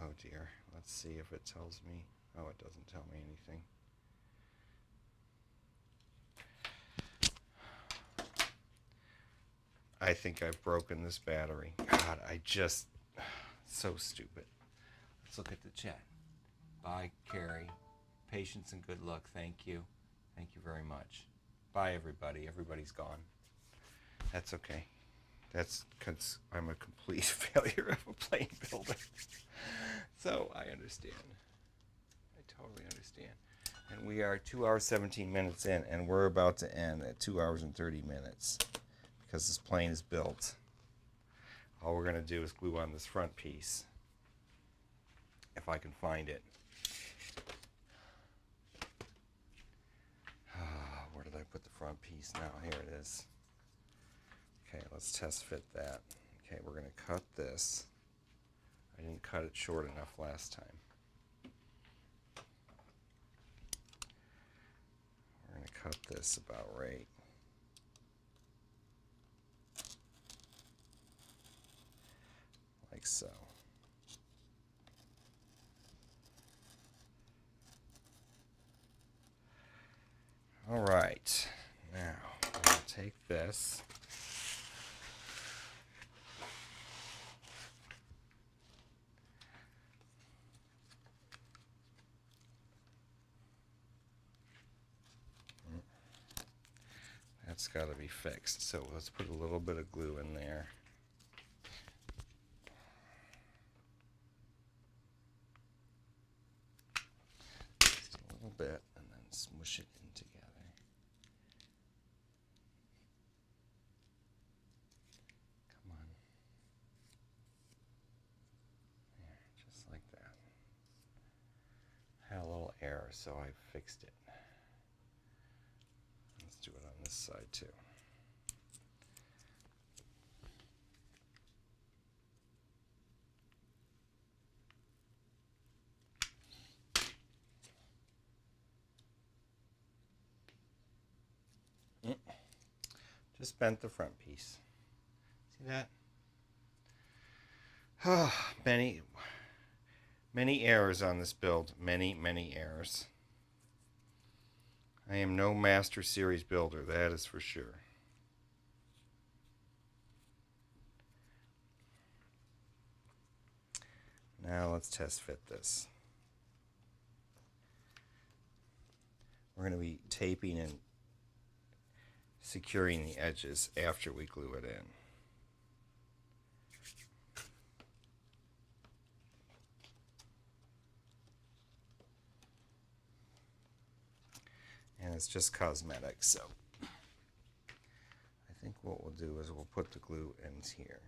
Oh dear, let's see if it tells me. Oh, it doesn't tell me anything. I think I've broken this battery. God, so stupid. Let's look at the chat. Bye, Carrie. Patience and good luck. Thank you. Thank you very much. Bye, everybody. Everybody's gone. That's okay. That's because I'm a complete failure of a plane builder. So I understand. I totally understand. And we are 2 hours, 17 minutes in, and we're about to end at 2 hours and 30 minutes. Because this plane is built. All we're going to do is glue on this front piece. If I can find it. Where did I put the front piece now? Here it is. Okay, let's test fit that. Okay, we're going to cut this. I didn't cut it short enough last time. We're going to cut this about right. Like so. All right, now I'm going to take this. got to be fixed. So let's put a little bit of glue in there. Just a little bit, and then smush it in together. Come on. There, just like that. Had a little error, so I fixed it. Let's do it on this side too. Just bent the front piece. See that? Many errors on this build. Many errors. I am no Master Series builder, that is for sure. Now let's test fit this. We're going to be taping and securing the edges after we glue it in. And it's just cosmetic, so I think what we'll do is we'll put the glue ends here.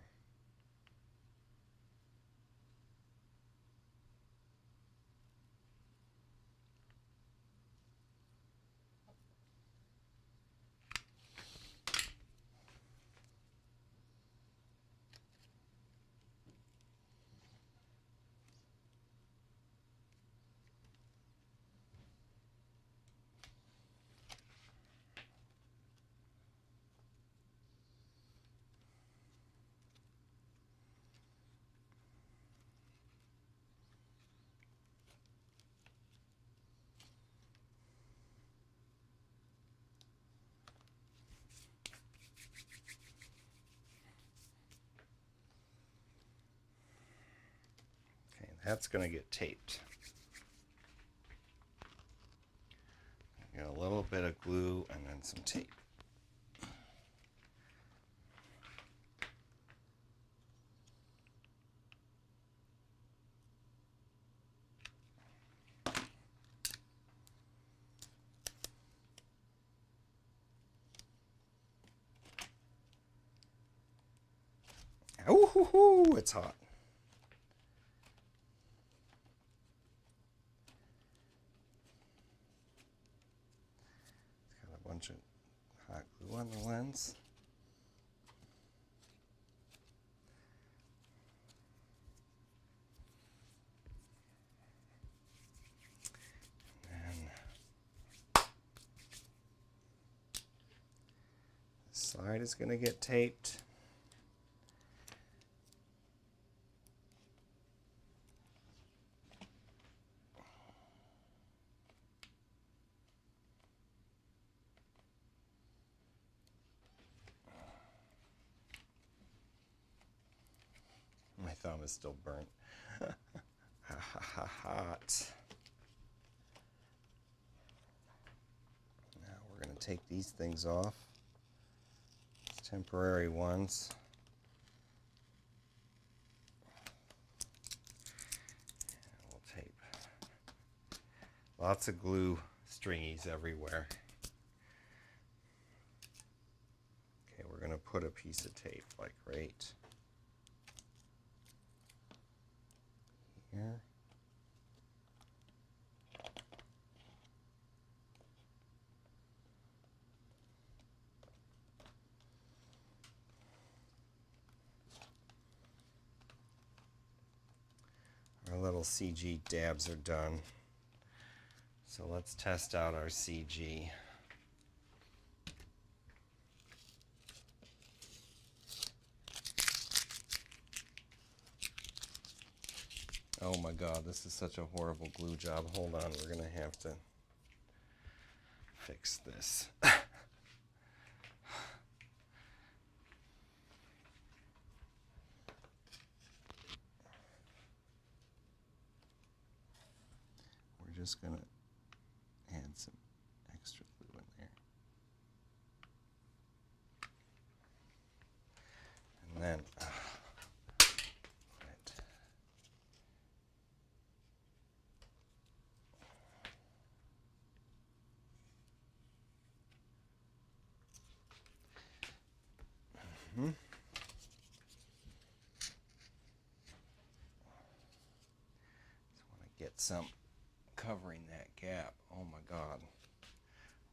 That's going to get taped. Get a little bit of glue and then some tape. Ooh, it's hot. It's got a bunch of hot glue on the lens. And this side is going to get taped. My thumb is still burnt. Hot. Now we're going to take these things off. It's temporary ones. And we'll tape. Lots of glue stringies everywhere. Okay, we're going to put a piece of tape like right here. Our little CG dabs are done. So let's test out our CG. Oh my God, this is such a horrible glue job. Hold on, we're gonna have to fix this. We're just gonna add some extra glue in there. then get some covering that gap. Oh my God.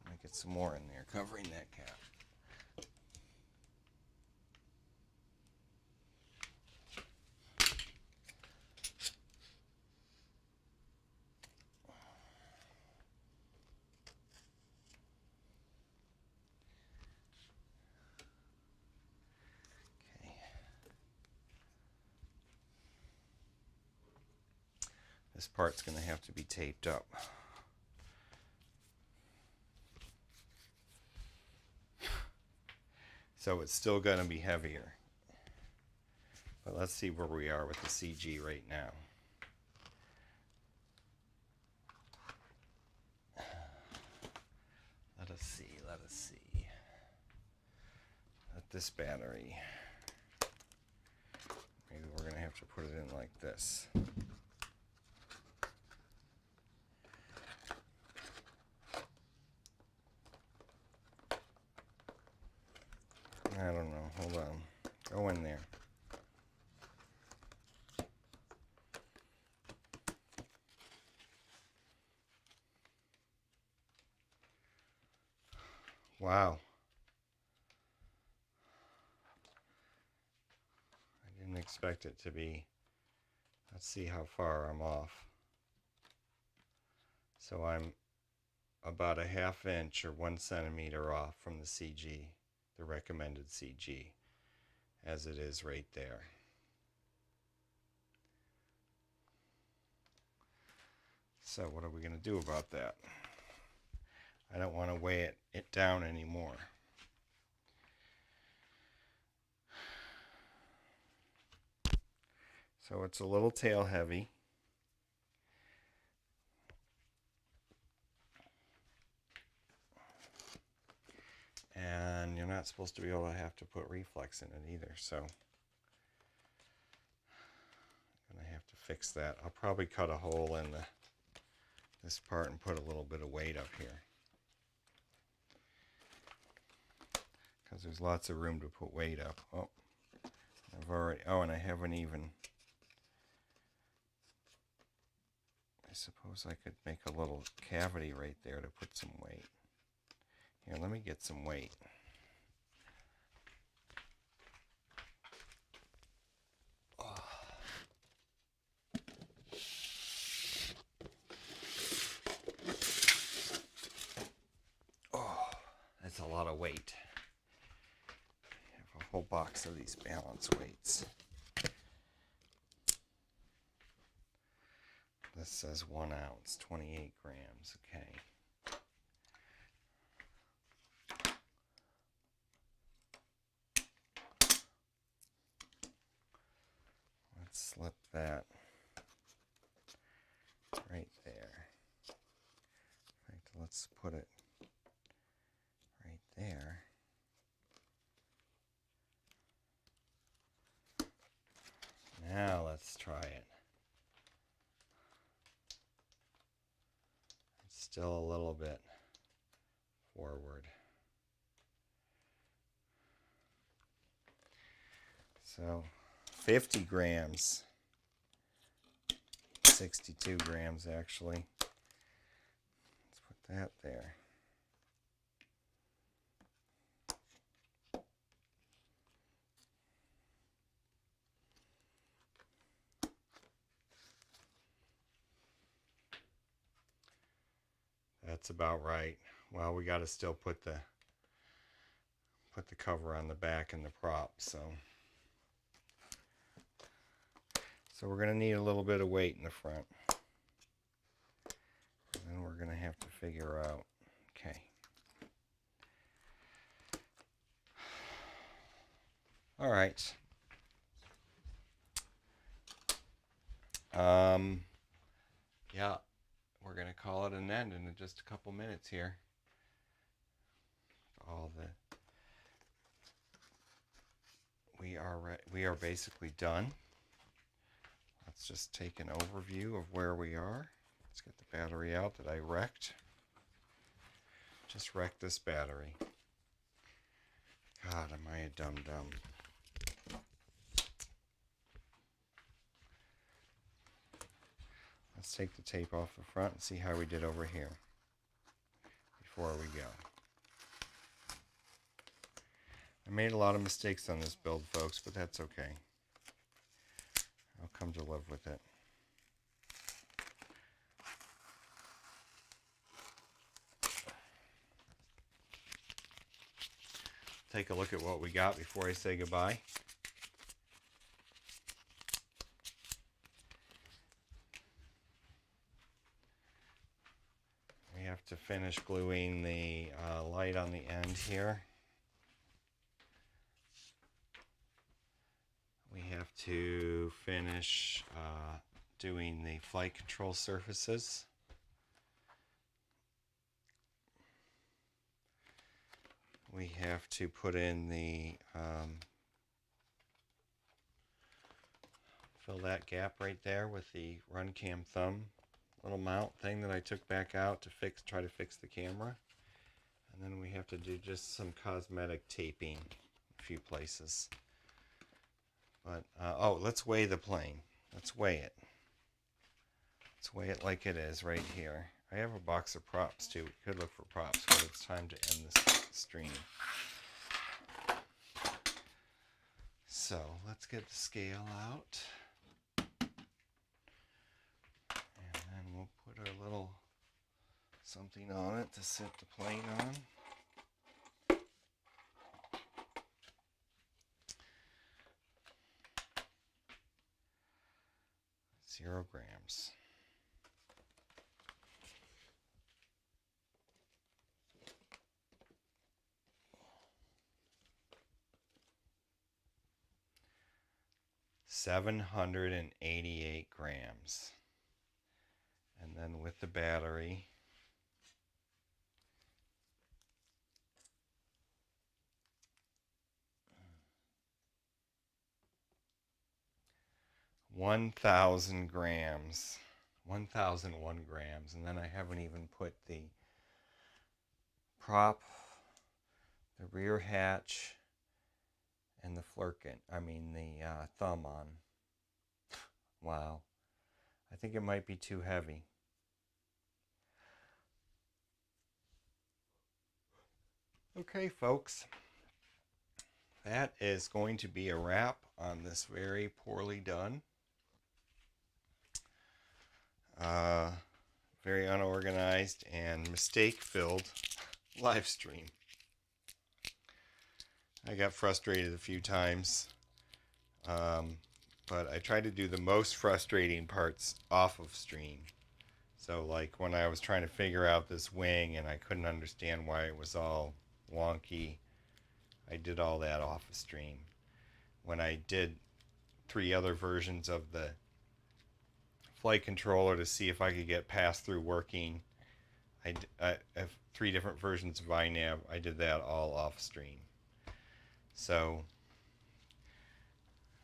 I'm going to get some more in there covering that gap. Okay. This part's going to have to be taped up. So it's still going to be heavier. But let's see where we are with the CG right now. Let us see, let us see. Let this battery, maybe we're going to have to put it in like this. I don't know, hold on. Go in there. Wow. I didn't expect it to be. Let's see how far I'm off. So I'm about a ½ inch or 1 centimeter off from the CG, the recommended CG, as it is right there. So what are we going to do about that? I don't want to weigh it down anymore. So it's a little tail heavy. And you're not supposed to be able to have to put reflex in it either, so I'm going to have to fix that. I'll probably cut a hole in this part and put a little bit of weight up here, because there's lots of room to put weight up. Oh, and I haven't even, I suppose I could make a little cavity right there to put some weight. Here, let me get some weight. Oh, that's a lot of weight. I have a whole box of these balance weights. This says 1 ounce, 28 grams. Okay. Let's slip that right there. In fact, let's put it right there. Now let's try it. It's still a little bit forward. So 50 grams, 62 grams actually. Let's put that there. That's about right. Well, we got to still put the cover on the back and the prop, so we're going to need a little bit of weight in the front. And then we're going to have to figure out, okay. All right. Yeah, we're going to call it an end in just a couple minutes here. All the we are basically done. Let's just take an overview of where we are. Let's get the battery out that I wrecked. Just wrecked this battery. God, am I a dum-dum. Let's take the tape off the front and see how we did over here before we go. I made a lot of mistakes on this build, folks, but that's okay. I'll come to live with it. Take a look at what we got before I say goodbye. We have to finish gluing the light on the end here. We have to finish doing the flight control surfaces. We have to put in the fill that gap right there with the run cam thumb little mount thing that I took back out to try to fix the camera. And then we have to do just some cosmetic taping in a few places. But oh, let's weigh the plane. Let's weigh it. Let's weigh it like it is right here. I have a box of props too. We could look for props, but it's time to end this stream. So let's get the scale out. And then we'll put our little something on it to sit the plane on. 0 grams. $788 grams. And then with the battery, $1,000 grams. 1,001 grams. And then I haven't even put the prop, the rear hatch, and the Flerken, the thumb on. Wow. I think it might be too heavy. Okay, folks. That is going to be a wrap on this very poorly done, very unorganized and mistake-filled live stream. I got frustrated a few times, but I tried to do the most frustrating parts off of stream. So like when I was trying to figure out this wing and I couldn't understand why it was all wonky, I did all that off of stream. When I did 3 other versions of the flight controller to see if I could get pass-through working, I have 3 different versions of iNav. I did that all off stream. So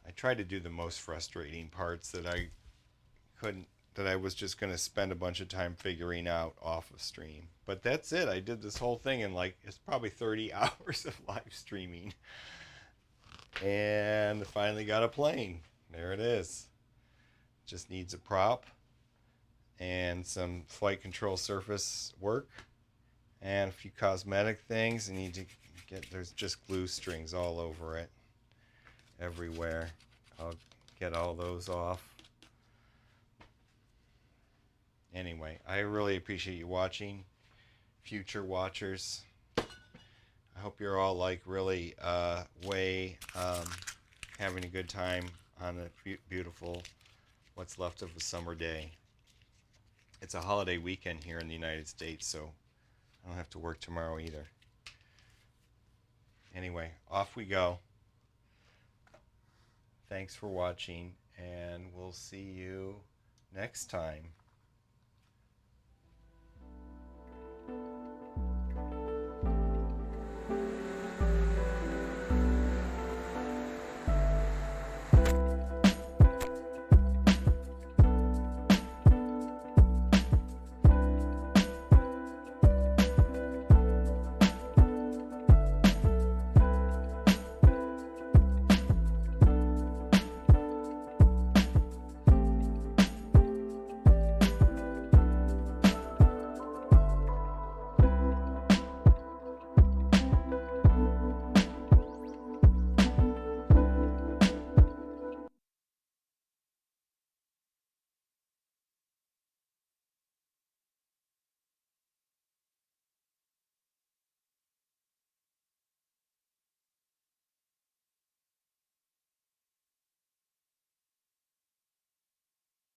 I tried to do the most frustrating parts that I was just going to spend a bunch of time figuring out off of stream. But that's it. I did this whole thing in it's probably 30 hours of live streaming. And finally got a plane. There it is. Just needs a prop and some flight control surface work and a few cosmetic things. I need to there's just glue strings all over it, everywhere. I'll get all those off. Anyway, I really appreciate you watching, future watchers. I hope you're all really having a good time on a beautiful, what's left of a summer day. It's a holiday weekend here in the United States, so I don't have to work tomorrow either. Anyway, off we go. Thanks for watching, and we'll see you next time.